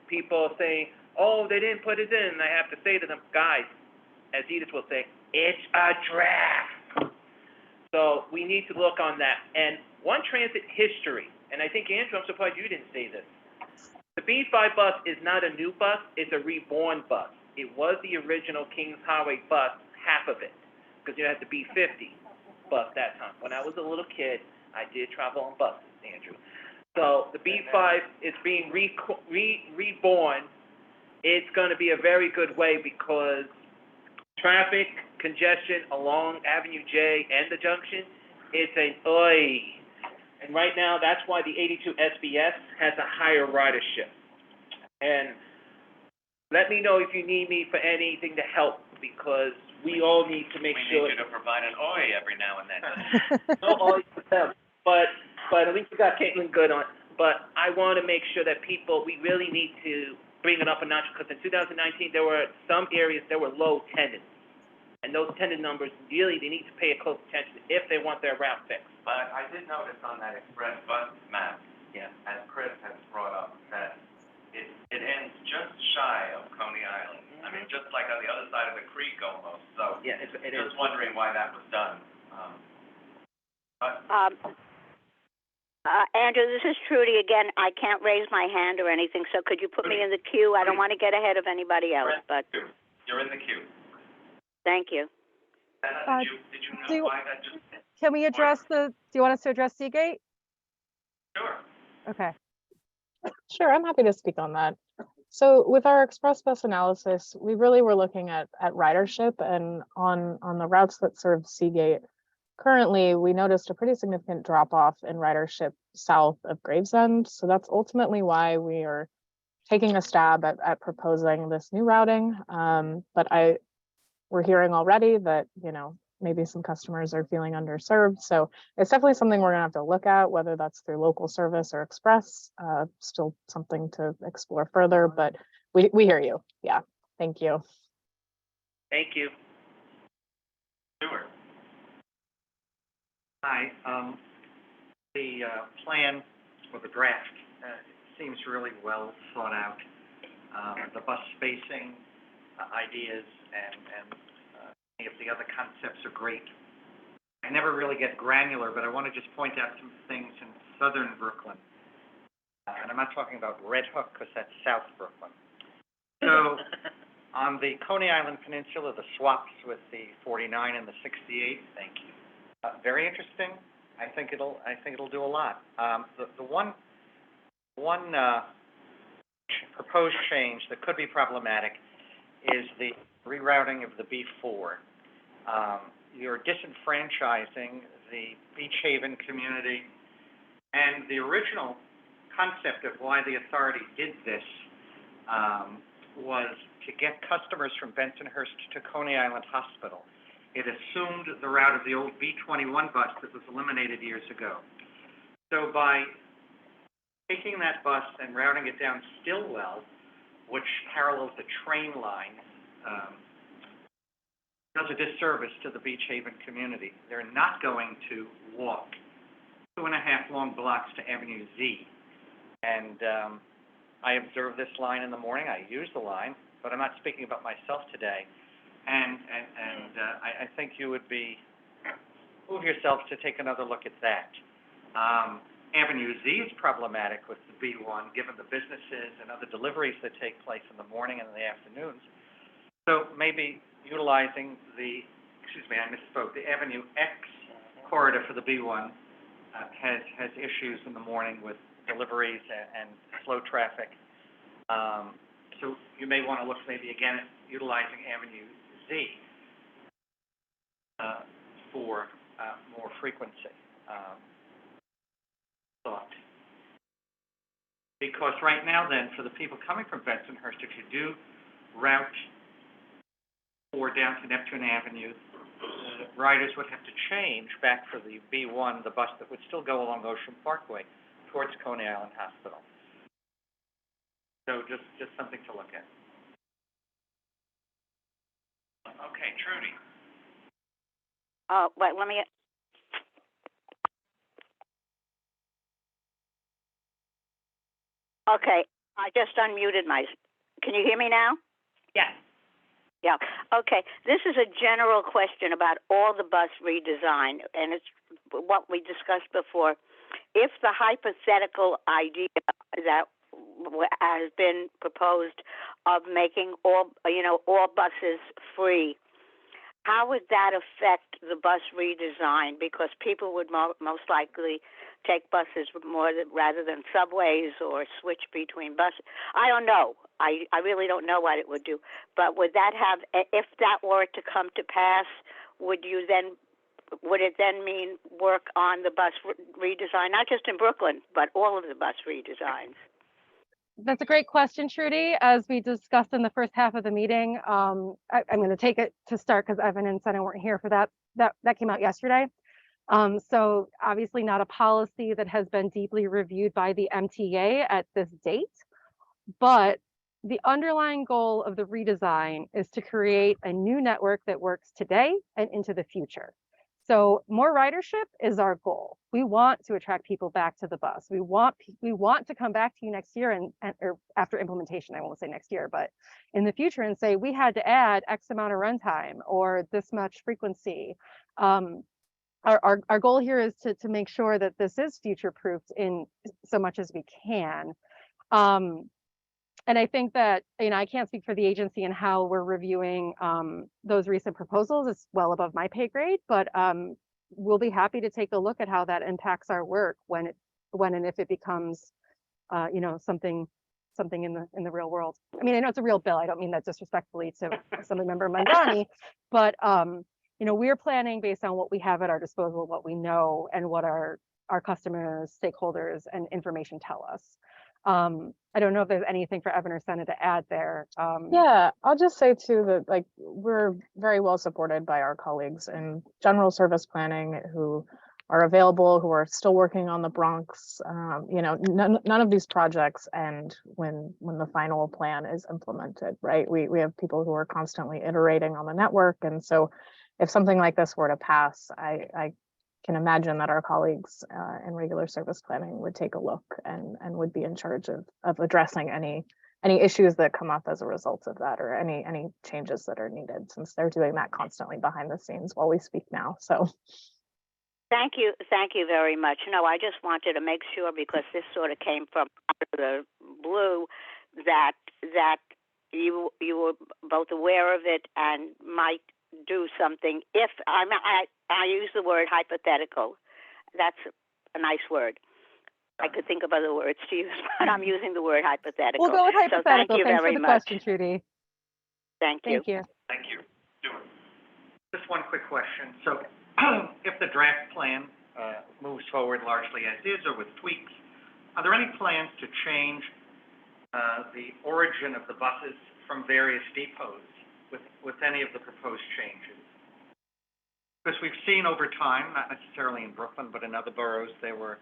people say, oh, they didn't put it in. And I have to say to them, guys, as Edith will say, it's a draft. So we need to look on that. And One Transit history, and I think, Andrew, I'm surprised you didn't say this. The B5 bus is not a new bus, it's a reborn bus. It was the original Kings Highway bus, half of it, because you had the B50 bus that time. When I was a little kid, I did travel on buses, Andrew. So the B5 is being reborn. It's going to be a very good way because traffic congestion along Avenue J and the junction, it's an oi. And right now, that's why the 82 SBS has a higher ridership. And let me know if you need me for anything to help, because we all need to make sure. We need you to provide an oi every now and then. No oi for them, but at least we got Caitlin good on. But I want to make sure that we really need to bring it up a notch, because in 2019, there were some areas that were low attendance. And those attendance numbers, really, they need to pay a close attention if they want their route fixed. But I did notice on that express bus map, as Chris has brought up, that it ends just shy of Coney Island. I mean, just like on the other side of the creek almost, so. Yeah, it is. Just wondering why that was done. Andrew, this is Trudy again. I can't raise my hand or anything, so could you put me in the queue? I don't want to get ahead of anybody else, but You're in the queue. thank you. Anna, did you know why that just? Can we address do you want us to address Seagate? Sure. Okay. Sure, I'm happy to speak on that. So with our express bus analysis, we really were looking at ridership, and on the routes that serve Seagate. Currently, we noticed a pretty significant drop off in ridership south of Gravesend. So that's ultimately why we are taking a stab at proposing this new routing. But we're hearing already that, maybe some customers are feeling underserved. So it's definitely something we're gonna have to look at, whether that's through local service or express, still something to explore further, but we hear you. Yeah, thank you. Thank you. Sure. Hi, the plan or the draft seems really well thought out. The bus spacing ideas and any of the other concepts are great. I never really get granular, but I want to just point out some things in southern Brooklyn. And I'm not talking about Red Hook, because that's South Brooklyn. So on the Coney Island Peninsula, the swaps with the 49 and the 68. Thank you. Very interesting. I think it'll do a lot. The one proposed change that could be problematic is the rerouting of the B4. You're disenfranchising the Beach Haven community, and the original concept of why the authority did this was to get customers from Bensonhurst to Coney Island Hospital. It assumed the route of the old B21 bus that was eliminated years ago. So by taking that bus and routing it down Stillwell, which parallels the train line, does a disservice to the Beach Haven community. They're not going to walk 2.5 long blocks to Avenue Z. And I observe this line in the morning. I use the line, but I'm not speaking about myself today. And I think you would move yourself to take another look at that. Avenue Z is problematic with the B1, given the businesses and other deliveries that take place in the morning and in the afternoons. So maybe utilizing the Avenue X corridor for the B1 has issues in the morning with deliveries and slow traffic. So you may want to look maybe again at utilizing Avenue Z for more frequency thought. Because right now then, for the people coming from Bensonhurst, if you do route 4 down to Neptune Avenue, riders would have to change back for the B1, the bus that would still go along Ocean Parkway towards Coney Island Hospital. So just something to look at. Okay, Trudy. Wait, let me, okay, I just unmuted can you hear me now? Yes. Yeah, okay. This is a general question about all the bus redesign, and it's what we discussed before. If the hypothetical idea that has been proposed of making all buses free, how would that affect the bus redesign? Because people would most likely take buses rather than subways or switch between buses. I don't know. I really don't know what it would do. But would that if that were to come to pass, would it then mean work on the bus redesign, not just in Brooklyn, but all of the bus redesigns? That's a great question, Trudy. As we discussed in the first half of the meeting, I'm going to take it to start because Evan and Senna weren't here for that. That came out yesterday. So obviously not a policy that has been deeply reviewed by the MTA at this date, but the underlying goal of the redesign is to create a new network that works today and into the future. So more ridership is our goal. We want to attract people back to the bus. We want to come back to you next year or after implementation, I won't say next year, but in the future and say, we had to add X amount of runtime or this much frequency. Our goal here is to make sure that this is future-proofed in so much as we can. And I think that, I can't speak for the agency and how we're reviewing those recent proposals. It's well above my pay grade, but we'll be happy to take a look at how that impacts our work when and if it becomes, something in the real world. I mean, I know it's a real bill. I don't mean that disrespectfully to Assemblymember Mandani, but we're planning based on what we have at our disposal, what we know, and what our customers, stakeholders, and information tell us. I don't know if there's anything for Evan or Senna to add there. Yeah, I'll just say too that we're very well supported by our colleagues in general service planning who are available, who are still working on the Bronx. None of these projects end when the final plan is implemented, right? We have people who are constantly iterating on the network, and so if something like this were to pass, I can imagine that our colleagues in regular service planning would take a look and would be in charge of addressing any issues that come up as a result of that, or any changes that are needed, since they're doing that constantly behind the scenes while we speak now. So thank you very much. No, I just wanted to make sure, because this sort of came from the blue, that you were both aware of it and might do something. If I use the word hypothetical, that's a nice word. I could think of other words to use, but I'm using the word hypothetical. We'll go with hypothetical. So thank you Thanks very for the much. question, Trudy. Thank you. Thank you. Thank you. Stuart. Just one quick question. So if the draft plan moves forward largely as is or with tweaks, are there any plans to change the origin of the buses from various depots with any of the proposed changes? Because we've seen over time, not necessarily in Brooklyn, but in other boroughs, there were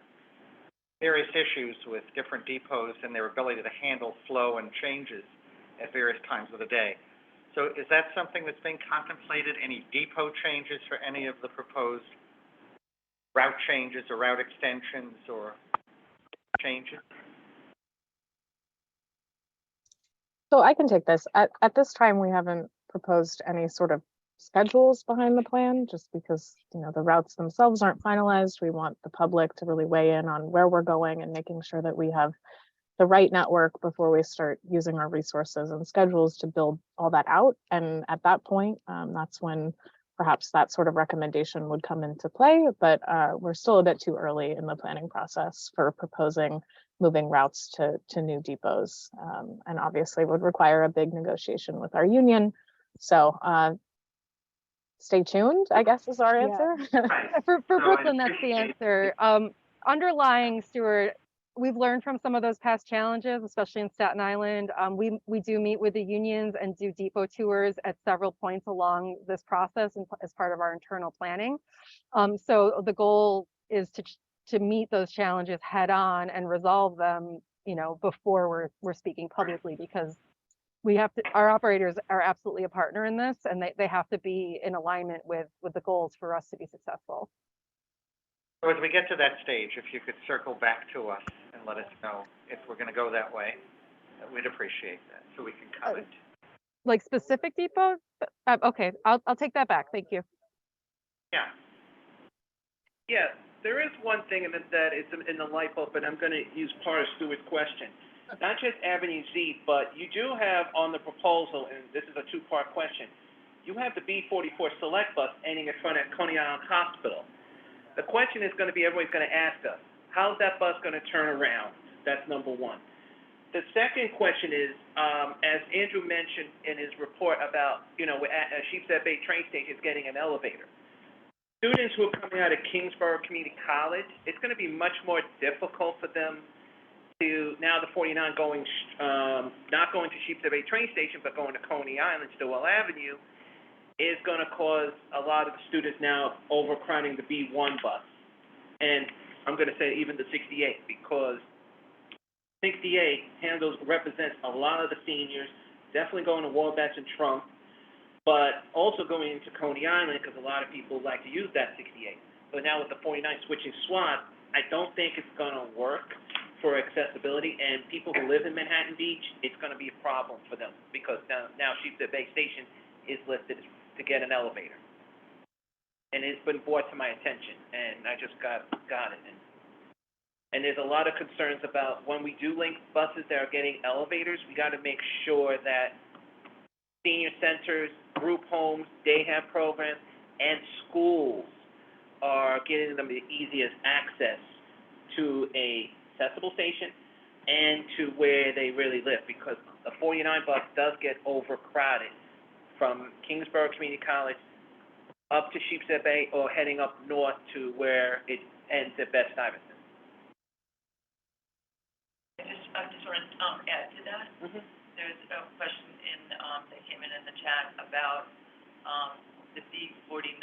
various issues with different depots and their ability to handle flow and changes at various times of the day. So is that something that's being contemplated, any depot changes for any of the proposed route changes or route extensions or changes? So I can take this. At this time, we haven't proposed any sort of schedules behind the plan, just because the routes themselves aren't finalized. We want the public to really weigh in on where we're going and making sure that we have the right network before we start using our resources and schedules to build all that out. And at that point, that's when perhaps that sort of recommendation would come into play. But we're still a bit too early in the planning process for proposing moving routes to new depots, and obviously would require a big negotiation with our union. So stay tuned, I guess, is our answer. For Brooklyn, that's the answer. Underlying, Stuart, we've learned from some of those past challenges, especially in Staten Island. We do meet with the unions and do depot tours at several points along this process and as part of our internal planning. So the goal is to meet those challenges head on and resolve them, you know, before we're speaking publicly, because we have to, our operators are absolutely a partner in this, and they have to be in alignment with the goals for us to be successful. So as we get to that stage, if you could circle back to us and let us know if we're gonna go that way, we'd appreciate that, so we can comment. Like specific depots? Okay, I'll take that back. Thank you. Yeah. Yeah, there is one thing that is in the light bulb, but I'm gonna use part of Stuart's question. Not just Avenue Z, but you do have on the proposal, and this is a two-part question, you have the B-44 Select Bus ending in front of Coney Island Hospital. The question is gonna be, everybody's gonna ask us, how's that bus gonna turn around? That's number one. The second question is, as Andrew mentioned in his report about, you know, at Sheepshead Bay train station is getting an elevator. Students who are coming out of Kingsborough Community College, it's gonna be much more difficult for them to, now the 49 going, not going to Sheepshead Bay train station, but going to Coney Island, Stillwell Avenue, is gonna cause a lot of the students now overcrowding the B1 bus. And I'm gonna say even the 68, because 68 represents a lot of the seniors, definitely going to Wabash and Trump, but also going into Coney Island, because a lot of people like to use that 68. But now with the 49 switching SWAT, I don't think it's gonna work for accessibility, and people who live in Manhattan Beach, it's gonna be a problem for them, because now Sheepshead Bay Station is listed to get an elevator. And it's been brought to my attention, and I just got it. And there's a lot of concerns about when we do link buses that are getting elevators, we gotta make sure that senior centers, group homes, day have programs, and schools are getting them the easiest access to a accessible station and to where they really live, because the 49 bus does get overcrowded from Kingsborough Community College up to Sheepshead Bay or heading up north to where it ends at Best-Stuyvesant. I just want to, add to that. Mm-hmm. There's a question that came in the chat about, the B-49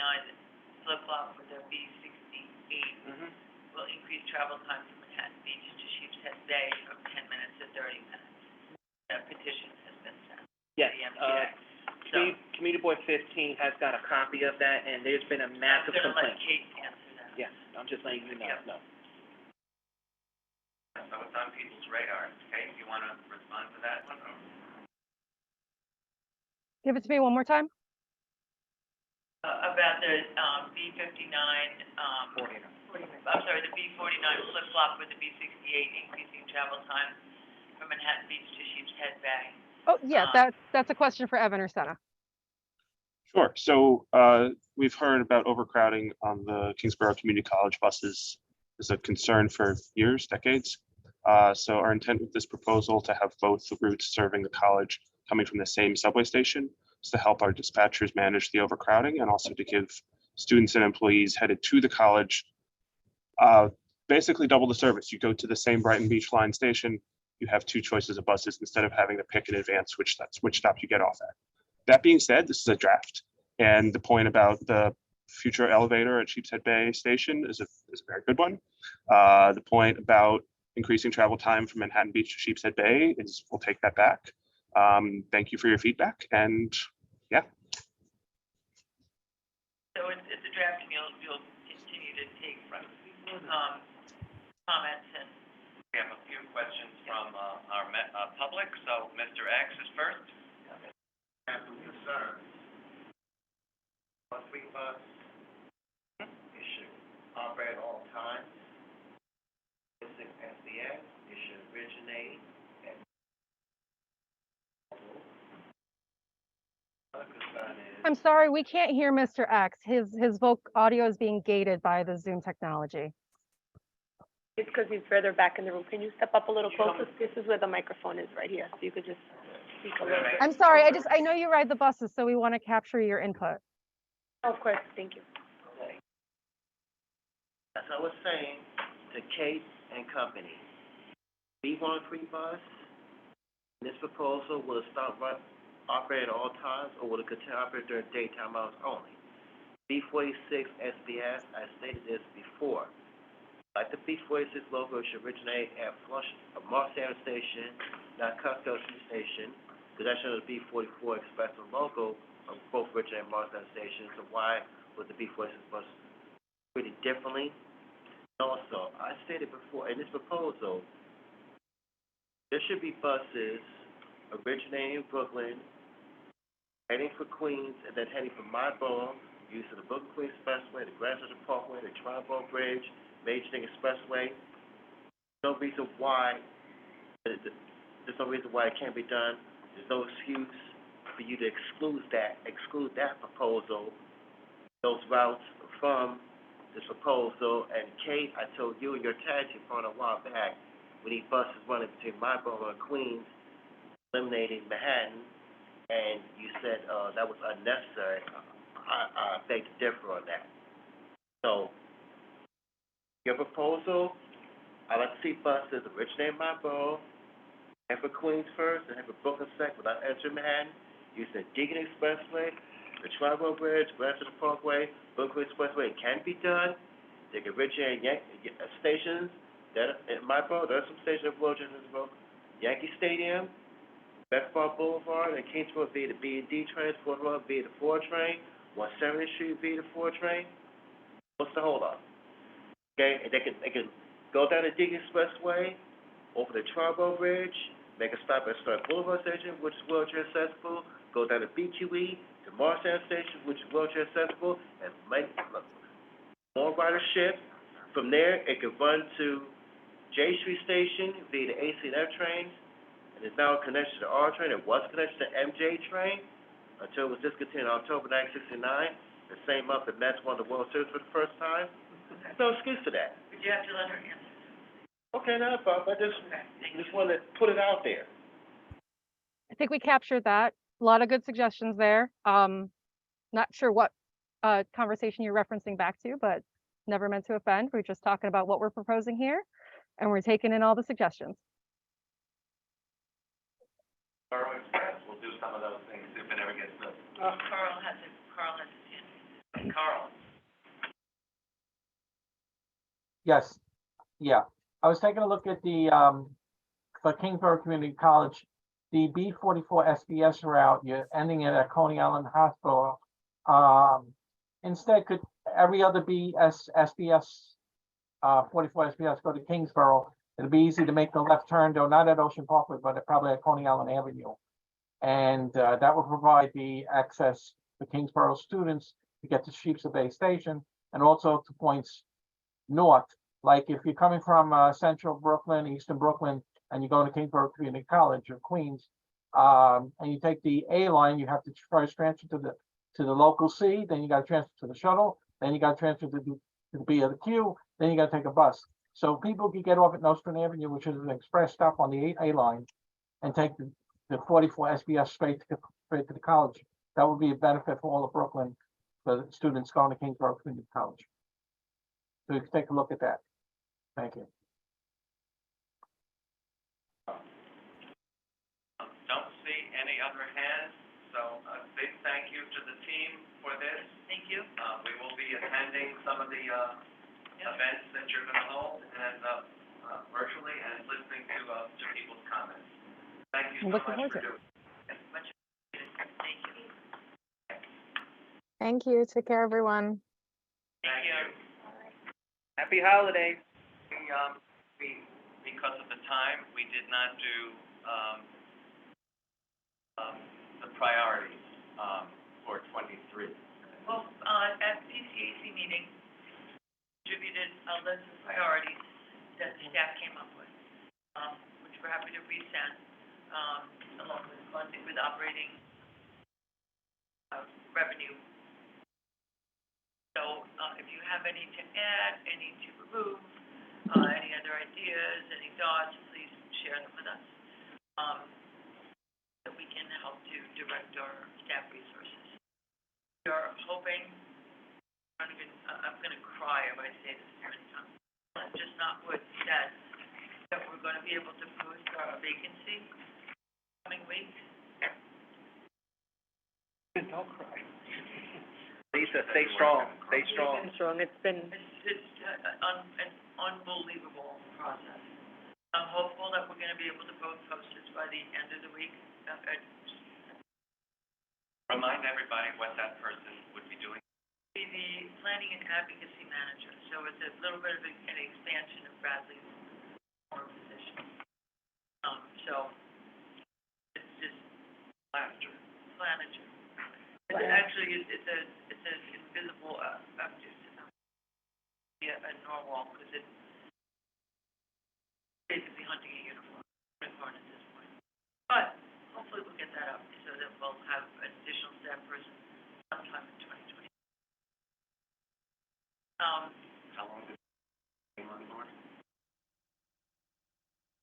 flip-flop with the B-68. Mm-hmm. Will increase travel time from Manhattan Beach to Sheepshead Bay from 10 minutes to 30 minutes. A petition has been sent to Yes, the MTA. Community Board 15 has got a copy of that, and there's been a massive I'm gonna let complaint. Kate answer that. Yes, I'm just letting you know, Yeah. no. So it's on people's radar. Kate, you wanna respond to that one, or? Give it to me one more time. About the, B-59, 49. I'm sorry, the B-49 flip-flop with the B-68 increasing travel time from Manhattan Beach to Sheepshead Bay. Oh, yeah, that's a question for Evan or Senna. Sure. So we've heard about overcrowding on the Kingsborough Community College buses is a concern for years, decades. So our intent with this proposal to have both the routes serving the college coming from the same subway station is to help our dispatchers manage the overcrowding and also to give students and employees headed to the college basically double the service. You go to the same Brighton Beach Line station, you have two choices of buses instead of having to pick in advance which stop you get off at. That being said, this is a draft, and the point about the future elevator at Sheepshead Bay Station is a very good one. The point about increasing travel time from Manhattan Beach to Sheepshead Bay is, we'll take that back. Thank you for your feedback, and yeah. So it's a draft, and you'll continue to take comments and. We have a few questions from our public, so Mr. X is first. Have some concerns. Monthly bus, it should operate at all times. Missing SDS, it should originate at. Another concern is. I'm sorry, we can't hear Mr. X. His audio is being gated by the Zoom technology. It's because he's further back in the room. Can you step up a little closer? This is where the microphone is, right here, so you could just speak a little bit. I'm sorry, I know you ride the buses, so we want to capture your input. Oh, of course, thank you. Okay. As I was saying to Kate and company, B13 bus, in this proposal, will it operate at all times, or will it continue to operate during daytime hours only? B46 SBS, I stated this before. Like the B46 logo should originate at Marciano Station, not Cusco Station, because that shows the B44 Expresso logo of both originate at Marciano Station. So why would the B46 bus treated differently? Also, I stated before, in this proposal, there should be buses originating in Brooklyn, heading for Queens, and then heading from my borough, using the Brooklyn Queens Expressway, the Grand Central Parkway, the Tri-Borough Bridge, Major League Expressway. There's no reason why it can't be done. There's no excuse for you to exclude that proposal, those routes from this proposal. And Kate, I told you in your tag team phone a while back, we need buses running between my borough and Queens, eliminating Manhattan, and you said that was unnecessary. I beg to differ on that. So, your proposal, I'd like to see buses originating in my borough, head for Queens first, and head for Brooklyn second without entering Manhattan. You said Deacon Expressway, the Tri-Borough Bridge, Grand Central Parkway, Brooklyn Expressway. It can be done. They can originate stations. That in my borough, there are some stations in Wilshire, Yankee Stadium, Bedford Boulevard, and Kingsborough via the B&D trains, Fort Road via the 4 train, 170th Street via the 4 train. What's the hold up? Okay, and they can go down the Deacon Expressway, over the Tri-Borough Bridge, make a stop at Stark Boulevard Station, which is wheelchair accessible, go down to BQE, to Marciano Station, which is wheelchair accessible, and make more ridership. From there, it can run to J Street Station via the AC and F trains, and is now connected to the R train. It was connected to the MJ train until it was discontinued in October 1969. The same month that Mets won the World Series for the first time. There's no excuse for that. But you have to let her answer. Okay, no problem. I just want to put it out there. I think we captured that. A lot of good suggestions there. Not sure what conversation you're referencing back to, but never meant to offend. We're just talking about what we're proposing here, and we're taking in all the suggestions. Borough Express will do some of those things if it ever gets built. Carl has his hand. Carl. Yes, yeah. I was taking a look at the, for Kingsborough Community College, the B44 SBS route, you're ending it at Coney Island Hospital. Instead, could every other SBS, 44 SBS go to Kingsborough? It'll be easy to make the left turn, though not at Ocean Parkway, but probably at Coney Island Avenue. And that will provide the access for Kingsborough students to get to Sheepshead Bay Station and also to points north. Like if you're coming from central Brooklyn, eastern Brooklyn, and you're going to Kingsborough Community College or Queens, and you take the A line, you have to first transfer to the local C, then you got to transfer to the shuttle, then you got to transfer to the B or the Q, then you got to take a bus. So people can get off at Nostrand Avenue, which is an express stop on the 8A line, and take the 44 SBS straight to the college. That would be a benefit for all of Brooklyn, for students going to Kingsborough Community College. So you can take a look at that. Thank you. Don't see any other hands, so a big thank you to the team for this. Thank you. We will be attending some of the events that you're going to hold and virtually and listening to people's comments. Thank you so much for doing it. Much appreciated. Thank you. Thank you. Take care, everyone. Thank you. Happy holidays. Because of the time, we did not do the priorities for 23. Well, at PCAC meeting, distributed a list of priorities that the staff came up with, which we're happy to resend, along with funding with operating revenue. So, if you have any to add, any to remove, any other ideas, any thoughts, please share them with us, so we can help to direct our staff resources. We are hoping, I'm gonna cry if I say this every time, just not what he said. that we're gonna be able to post our vacancy coming week. Don't cry. Lisa, stay strong, stay strong. It's strong, it's been, It's an unbelievable process. I'm hopeful that we're gonna be able to post this by the end of the week. Remind everybody what that person would be doing. Be the planning and advocacy manager, so it's a little bit of an expansion of Bradley's former position. So it's just manager. It's actually, it's an invisible, a normal, because it's basically hunting a unicorn at this point. But hopefully we'll get that up so that we'll have an additional staff person sometime in 2020. How long did you on board?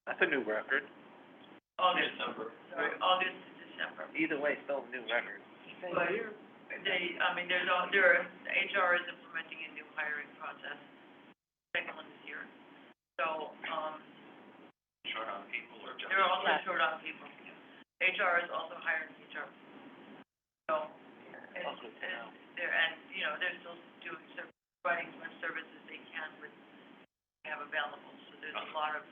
That's a new record. August to December. Either way, still a new record. But HR is implementing a new hiring process. Second one this year. So, Short on people or just? they're also short on people. HR is also hiring HR. So, they're still providing as much service as they can with what they have available. So there's a lot of,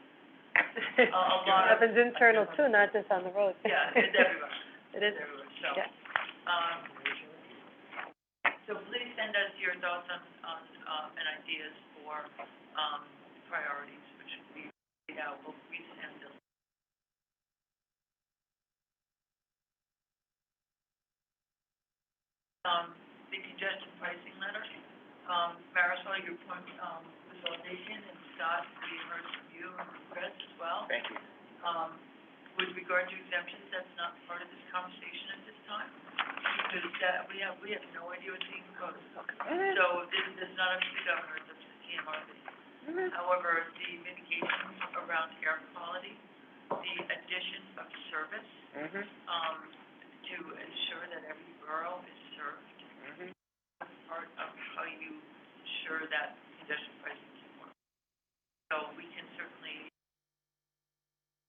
it happens internal too, not just on the road. yeah, it's everywhere. It is, Everywhere. So, yeah. So please send us your thoughts on and ideas for, priorities, which we, will resend them. The congestion pricing letter, Marisol, your point, consolidation, and Scott, we heard from you and Chris as well. Thank you. With regard to exemptions, that's not part of this conversation at this time, because we have no idea what's being proposed. So this is not up to the governor, it's up to the TMRC. However, the mitigations around air quality, the addition of service, to ensure that every borough is served, part of how you ensure that congestion pricing can work. So we can certainly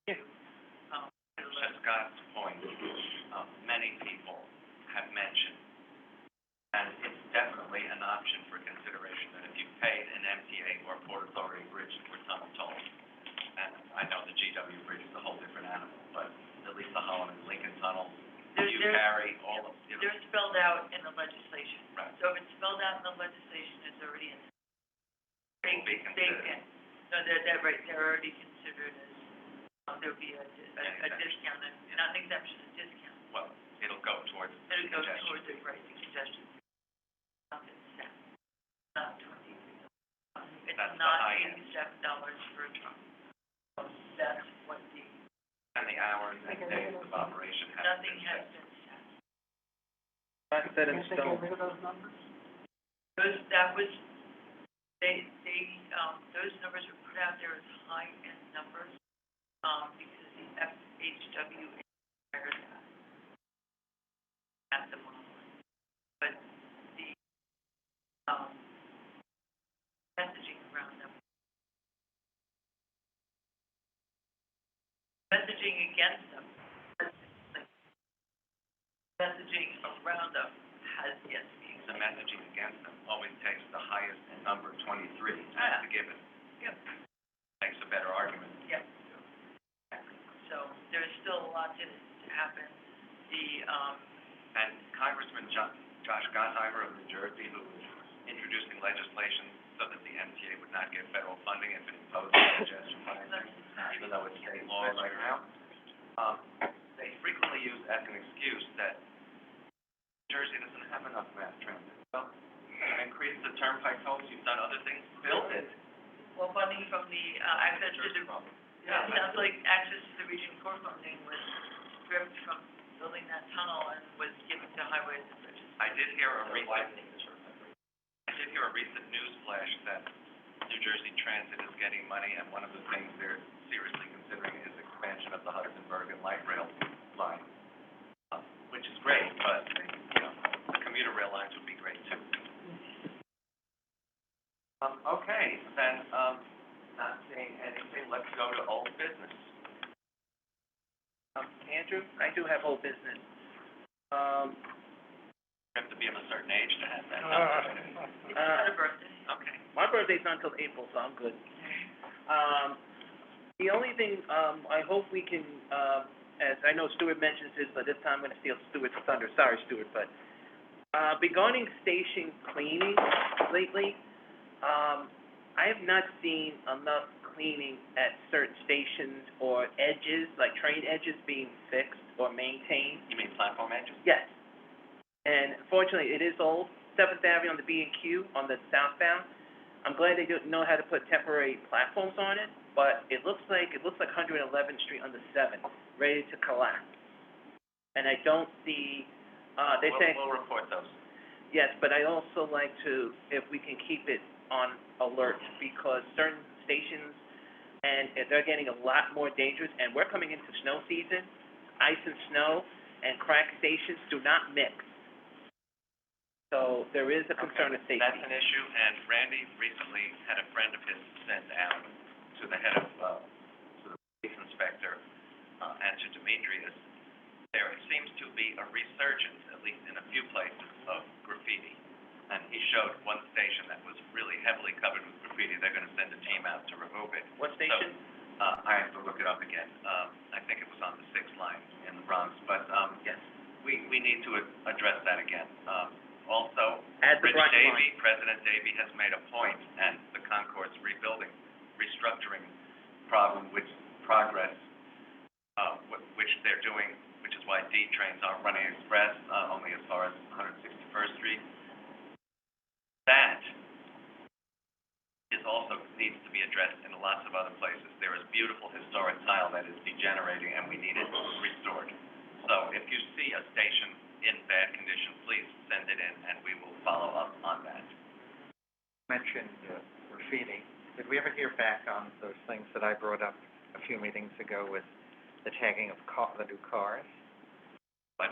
To Scott's point, many people have mentioned, and it's definitely an option for consideration, that if you paid an MTA or Port Authority bridge for tunnel tolls, and I know the GW bridge is a whole different animal, but at least the Holland and Lincoln tunnels, you carry all of, they're spelled out in the legislation. Right. So if it's spelled out in the legislation, it's already in. Will be considered. So they're right, they're already considered as, there'll be a discount, and not an exemption, a discount. Well, it'll go towards It'll go congestion. towards the price of congestion. Not $20. It's That's the not high end. $87 for a truck. So that's what the, And the hours and days of operation have nothing been has set. been set. Not set in Can't they stone. get rid of those numbers? Those numbers were put out there as high-end numbers, because the FHW required that at the moment. But the, messaging around them, messaging against them, messaging around them has yet to be. The messaging against them always takes the highest number, 23, Ah. to give it. Yep. Makes a better argument. Yep. So there's still a lot to happen. And Congressman Josh Gottheimer of New Jersey, who was introducing legislation so that the MTA would not get federal funding if it imposed congestion pricing, even though it's state law right now, they frequently use as an excuse that New Jersey doesn't have enough mass transit. Well, you've increased the turnpike tolls, you've done other things, build it. Well, funding from the, access to the, it sounds like access to the region core funding was stripped from building that tunnel and was given to highways and bridges. I did hear a recent news flash that New Jersey Transit is getting money, and one of the things they're seriously considering is expansion of the Hudson Bergen light rail line, which is great, but, the commuter rail lines would be great too. Okay, then, Not seeing anything, let's go to old business. Andrew, I do have whole business. You have to be of a certain age to have that. It's not a birthday. Okay. My birthday's not until April, so I'm good. The only thing, I hope we can, as I know Stuart mentions this, but this time I'm gonna steal Stuart's thunder, sorry, Stuart, but, regarding station cleaning lately, I have not seen enough cleaning at certain stations or edges, like train edges being fixed or maintained. You mean platform edges? Yes. And fortunately, it is old, Seventh Avenue on the B and Q on the southbound. I'm glad they don't know how to put temporary platforms on it, but it looks like 111th Street on the 7th, ready to collapse. And I don't see, they say. We'll report those. Yes, but I also like to, if we can keep it on alert, because certain stations, and if they're getting a lot more dangerous, and we're coming into snow season, ice and snow, and crack stations do not mix. So there is a concern of safety. That's an issue, and Randy recently had a friend of his sent out to the head of, to the police inspector, and to Demetrius. There seems to be a resurgence, at least in a few places, of graffiti. And he showed one station that was really heavily covered with graffiti. They're gonna send a team out to remove it. What station? So, I have to look it up again. I think it was on the 6th line in the Bronx, but, Yes. we need to address that again. Also, Add the Rich bright line. Davy, President Davy has made a point, and the Concourse restructuring problem, which progress, which they're doing, which is why D trains aren't running express, only as far as 161st Street. That is also needs to be addressed in lots of other places. There is beautiful historic tile that is degenerating, and we need it restored. So if you see a station in bad condition, please send it in, and we will follow up on that. Mentioned graffiti. Did we ever hear back on those things that I brought up a few meetings ago with the tagging of the new cars? But,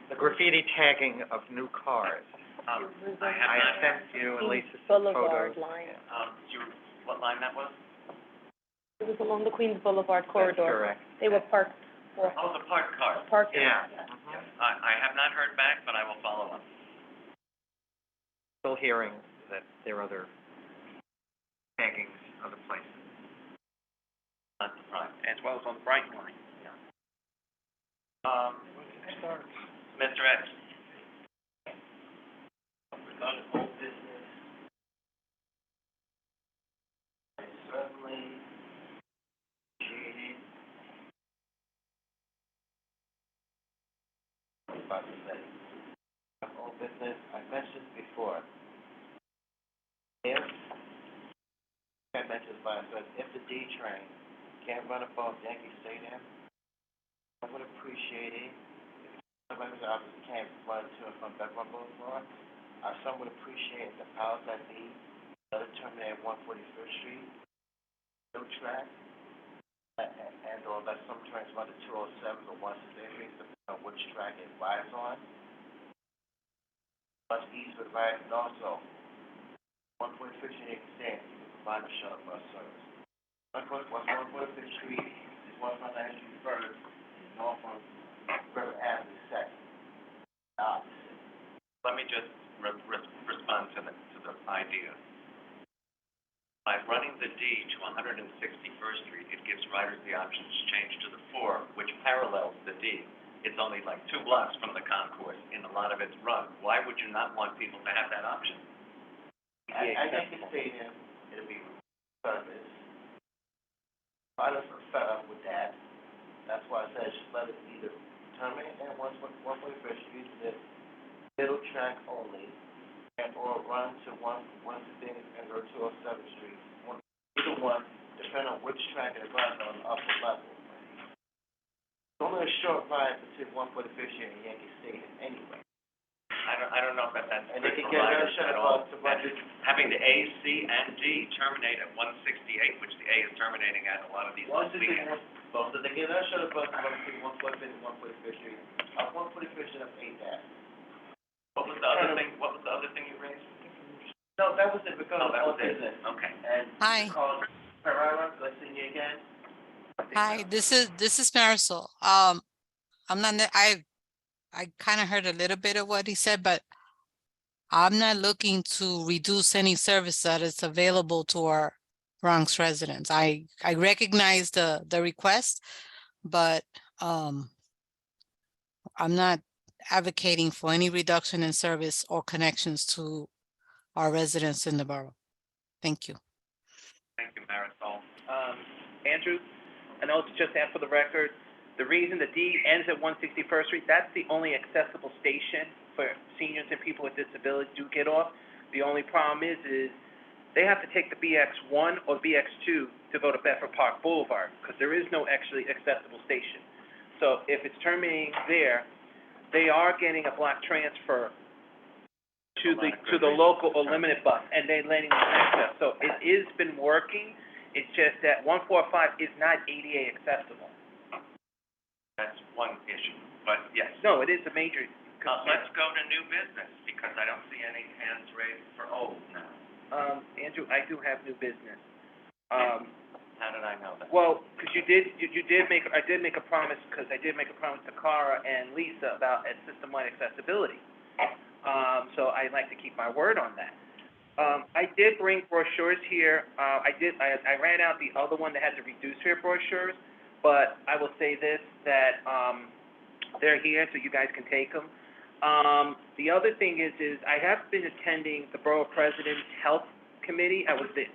The graffiti tagging of new cars. I have I not, sent you and Lisa some Boulevard photos. line. what line that was? It was along the Queens Boulevard That's corridor. correct. They were parked, Oh, the parked cars. parked. Yeah. I have not heard back, but I will follow up. Still hearing that there are other taggings other places. Not surprised. As well as on the bright line. Mr. X. Regarding old business, I certainly appreciate it. I was about to say, old business, I mentioned before, if, I mentioned last, if the D train can't run above Yankee Stadium, I would appreciate it. Somebody's obviously can't run to and from Bedford Boulevard. Some would appreciate the powers that be, let it terminate at 145th Street, no track, and or let some trains run to 207 or 168 Street, depending on which track it rides on. Much easier to ride, and also, 145th Street, you can provide a shuttle bus service. 145th Street is 119th Street first, and Norfolk River Avenue second. Opposite. Let me just respond to the idea. By running the D to 161st Street, it gives riders the option to change to the 4, which parallels the D. It's only like 2 blocks from the concourse in a lot of its run. Why would you not want people to have that option? I think the stadium, it'll be service. I was fed up with that. That's why I said just let it either terminate at 145th Street, the middle track only, and or run to 116 and or 207th Street. Either one, depending on which track it runs on the upper level. It's only a short ride between 145th Street and Yankee Stadium anyway. I don't know if that's And they good can for get their riders shuttle at all. bus to run And having the A, C, and D terminate at 168, which the A is terminating at a lot of these weekends. Both of them get their shuttle bus to run between 145th and 145th Street. 145th Street up 8 that. What was the other thing, what was the other thing you raised? No, that was it, because Oh, of that all was it. business. Okay. And Hi. because Ferrara, good seeing you again. Hi, this is Marisol. I'm not, I kind of heard a little bit of what he said, but I'm not looking to reduce any service that is available to our Bronx residents. I recognize the request, but I'm not advocating for any reduction in service or connections to our residents in the borough. Thank you. Thank you, Marisol. Andrew, I know it's just that for the record, the reason the D ends at 161st Street, that's the only accessible station for seniors and people with disabilities to get off. The only problem is they have to take the BX1 or BX2 to go to Bedford Park Boulevard, because there is no actually accessible station. So if it's terminating there, they are getting a block transfer to the local or limited bus, and they're letting them access. So it is been working, it's just that 145 is not ADA accessible. That's one issue, but yes. No, it is a major concern. Let's go to new business, because I don't see any hands raised for old now. Andrew, I do have new business. How did I know that? Well, because I did make a promise to Cara and Lisa about system-wide accessibility. So I'd like to keep my word on that. I did bring brochures here. I ran out the other one that had the reduced fare brochures, but I will say this, that they're here so you guys can take them. The other thing is I have been attending the Borough President's Health Committee. I was in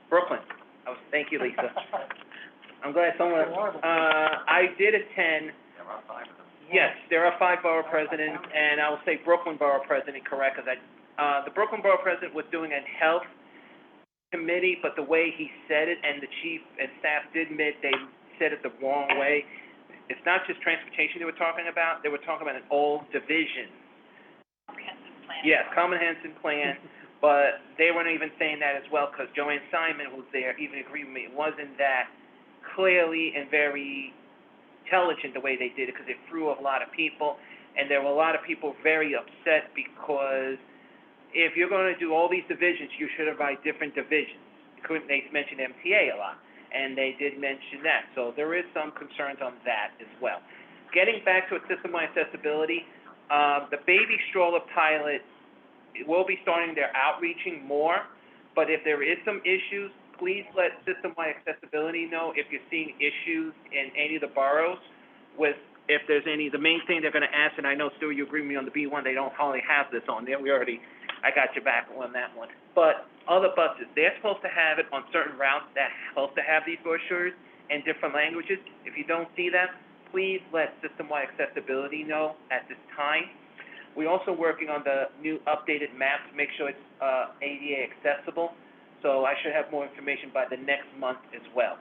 Brooklyn. Thank you, Lisa. I'm glad someone, I did attend. There are 5 of them. Yes, there are 5 borough presidents, and I will say Brooklyn Borough President, correct, because the Brooklyn Borough President was doing a health committee, but the way he said it, and the chief and staff did admit they said it the wrong way. It's not just transportation they were talking about, they were talking about an all division. Comprehensive plan. Yes, comprehensive plan, but they weren't even saying that as well, because Joanne Simon, who's there, even agreed with me, it wasn't that clearly and very intelligent the way they did it, because it threw a lot of people, and there were a lot of people very upset, because if you're going to do all these divisions, you should have write different divisions. They mentioned MTA a lot, and they did mention that, so there is some concerns on that as well. Getting back to system-wide accessibility, the baby stroller pilot will be starting their outreaching more, but if there is some issues, please let system-wide accessibility know if you're seeing issues in any of the boroughs with, if there's any, the main thing they're gonna ask, and I know, Stu, you agree with me on the B1, they don't hardly have this on there, I got your back on that one. But other buses, they're supposed to have it on certain routes that supposed to have these brochures in different languages. If you don't see that, please let system-wide accessibility know at this time. We're also working on the new updated map to make sure it's ADA accessible. So I should have more information by the next month as well.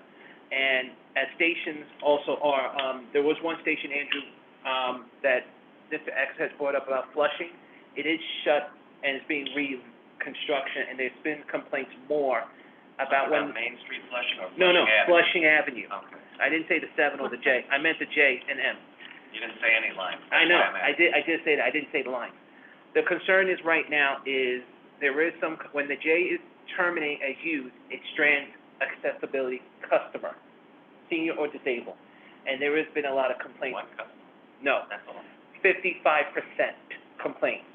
And at stations also are, there was one station, Andrew, that Mr. X has brought up about Flushing. It is shut and it's being reconstruction, and there's been complaints more about when. Main Street Flushing or No, Flushing Flushing Avenue. Avenue? Okay. I didn't say the 7 or the J. I meant the J and M. You didn't say any lines. I know, That's why I'm asking. I did say that, I didn't say the line. The concern is right now is, there is some, when the J is terminating as used, it strands accessibility customer, senior or disabled. And there has been a lot of complaints. One customer, No, that's all. 55% complaints.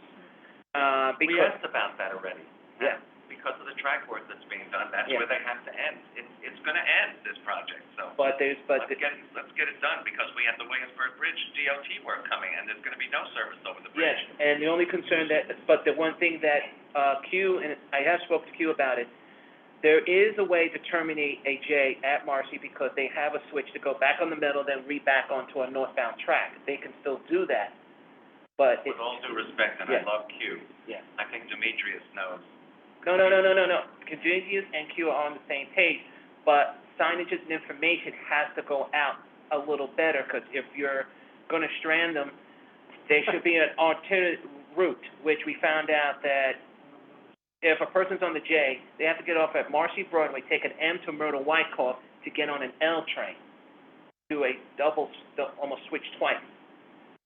We Because, asked about that already. yeah, Because of the track work that's being done, that's Yeah. where they have to end. It's gonna end, this project, so. but Let's get it done, because we have the Williamsburg Bridge DOT work coming, and there's gonna be no service over the bridge. yes, and the only concern but the one thing that, Q, and I have spoken to Q about it, there is a way to terminate a J at Marcy, because they have a switch to go back on the middle, then back onto a northbound track. They can still do that, but it's, With all due respect, and Yeah. I love Q, yeah. I think Demetrius knows. No. Convenience and Q are on the same page, but signages and information has to go out a little better, because if you're gonna strand them, there should be an alternate route, which we found out that if a person's on the J, they have to get off at Marcy Broadway, take an M to Myrtle Wyckoff to get on an L train, do a almost switch twice.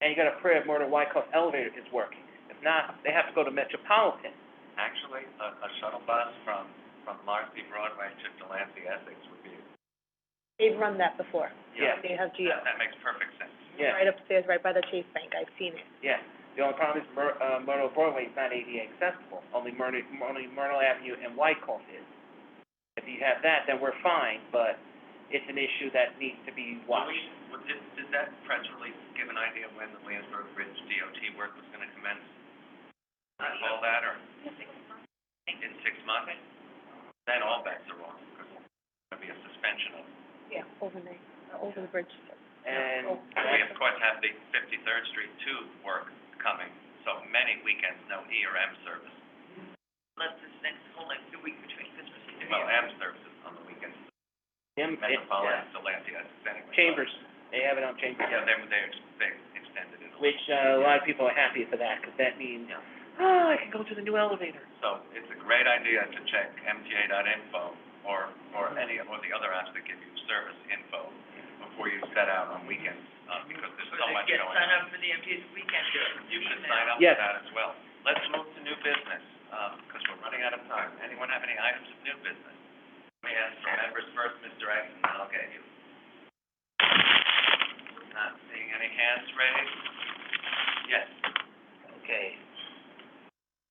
And you gotta pray if Myrtle Wyckoff elevator is working. If not, they have to go to Metropolitan. Actually, a shuttle bus from from Marcy Broadway to Delancey Essex would be, They've run that before. Yeah. They have Geo, that makes perfect sense. Yeah, right upstairs, right by the Chase Bank, I've seen it. yeah. The only problem is Myrtle Broadway is not ADA accessible, only Myrtle Avenue and Wyckoff is. If you have that, then we're fine, but it's an issue that needs to be watched. Did that press release give an idea when the Williamsburg Bridge DOT work was gonna commence? All that, or in 6 months? Then all bets are off, because there's gonna be a suspension of. Yeah, over the bridge. And We, of course, have the 53rd Street 2 work coming, so many weekends, no E or M service. Unless this next whole next week between Christmas and New Well, Year. M services on the weekends, yeah, Metropolitan, Delancey, Essex, anyway. Chambers, they have it on Chambers. Yeah, they extended it. Which, a lot of people are happy for that, because that means, oh, I can go to the new elevator. So it's a great idea to check mta.info or the other apps that give you service info before you set out on weekends, because there's so much going on. Sign up for the MP's weekend. You can sign up for Yes. that as well. Let's move to new business, because we're running out of time. Anyone have any items of new business? Let me ask for members first, Mr. X, and then I'll get you. Not seeing any hands raised? Yes. Okay.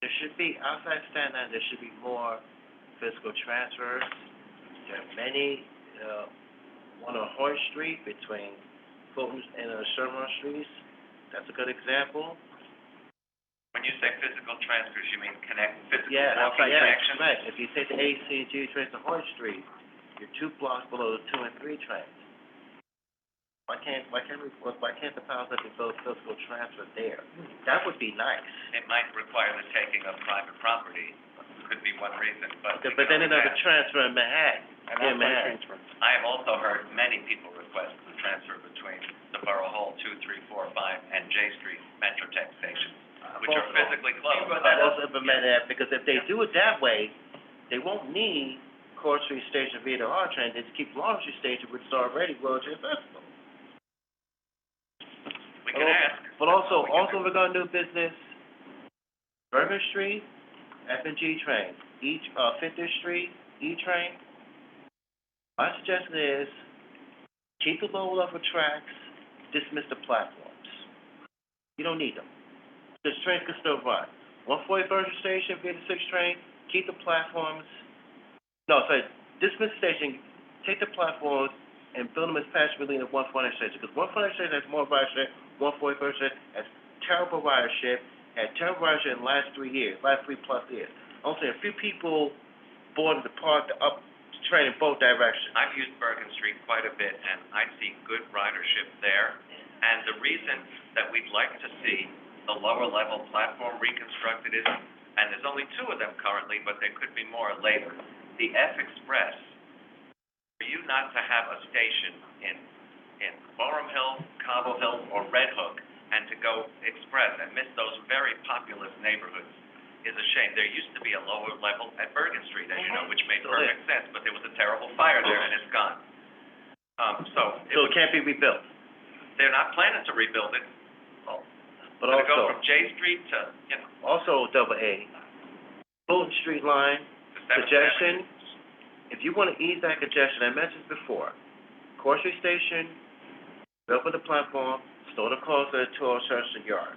There should be, outside Staten Island, there should be more physical transfers. There are many, one on Hoyt Street between Fulton and Sherman Streets. That's a good example. When you say physical transfers, you mean physical Yeah, that's walking right, yeah, connections? right. If you take the AC and G trains to Hoyt Street, you're 2 blocks below the 2 and 3 trains. Why can't the powers that be build physical transfer there? That would be nice. It might require the taking of private property, could be one reason, but. Okay, but then another transfer in Manhattan. And In that's my Manhattan. transfer. I have also heard many people request the transfer between the Borough Hall 2, 3, 4, 5, and J Street Metrotech stations, which are physically closed. I've also implemented that, because if they do it that way, they won't need Court Street Station via the R train, they just keep Long Street Station, which is already wheelchair accessible. We can ask. But also regarding new business, Bergen Street, F and G train, each, 50th Street, E train. My suggestion is, keep the lower level tracks, dismiss the platforms. You don't need them. The trains can still run. 141st Station, via the 6th train, keep the platforms, dismiss the station, take the platforms, and build them as passenger relief at 140th Station, because 140th Station has more ridership, 141st Station has terrible ridership, had terrible ridership in the last 3 years, last 3+ years. I'm saying a few people boarded the up train in both directions. I've used Bergen Street quite a bit, and I see good ridership there. And the reason that we'd like to see the lower level platform reconstructed is, and there's only 2 of them currently, but there could be more later. The F Express, for you not to have a station in Borum Hill, Cobble Hill, or Red Hook, and to go express and miss those very populous neighborhoods is a shame. There used to be a lower level at Bergen Street, as you know, which made perfect sense, but there was a terrible fire there and it's gone. So it can't be rebuilt. They're not planning to rebuild it. But Gonna go also, from J Street to, also AA, Fulton Street line, congestion. If you want to ease that congestion, I mentioned before, Court Street Station, build up the platform, store the cars at the tool station yard.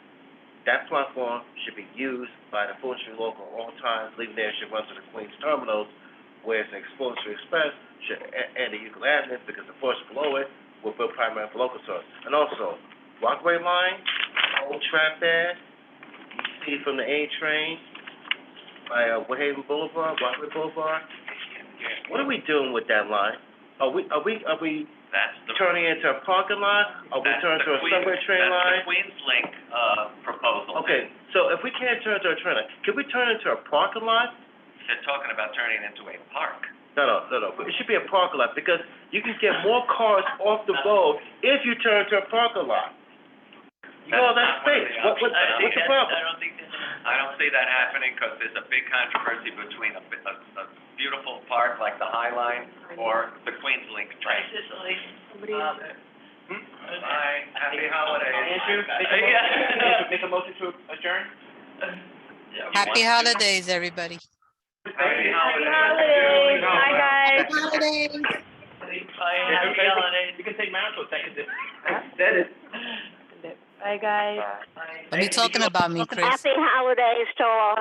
That platform should be used by the Fulton Street local at all times, leaving there should run to the Queens terminals, where it's an Explosive Street Express, and the Euclid Avenue, because the portion below it will build primarily for local service. And also, Rockaway line, old track there, you see from the A train, by Woodhaven Boulevard, Rockaway Boulevard. What are we doing with that line? Are we turning it into a parking lot? Are we turning it to a subway train line? That's the Queens Link, proposal. Okay, so if we can't turn it to a train line, can we turn it into a parking lot? They're talking about turning it into a park. No. It should be a parking lot, because you can get more cars off the road if you turn it to a parking lot. You got all that space. What's the problem? I don't see that happening, because there's a big controversy between a beautiful park like the High Line or the Queens Link train. Bye, happy holidays. Andrew, make a motion to adjourn? Happy holidays, everybody. Happy holidays. Happy holidays. holidays. Bye, happy holidays. You can say Marisol seconded. Said it. Bye, guys. Don't be talking about me, Chris. Happy holidays to all.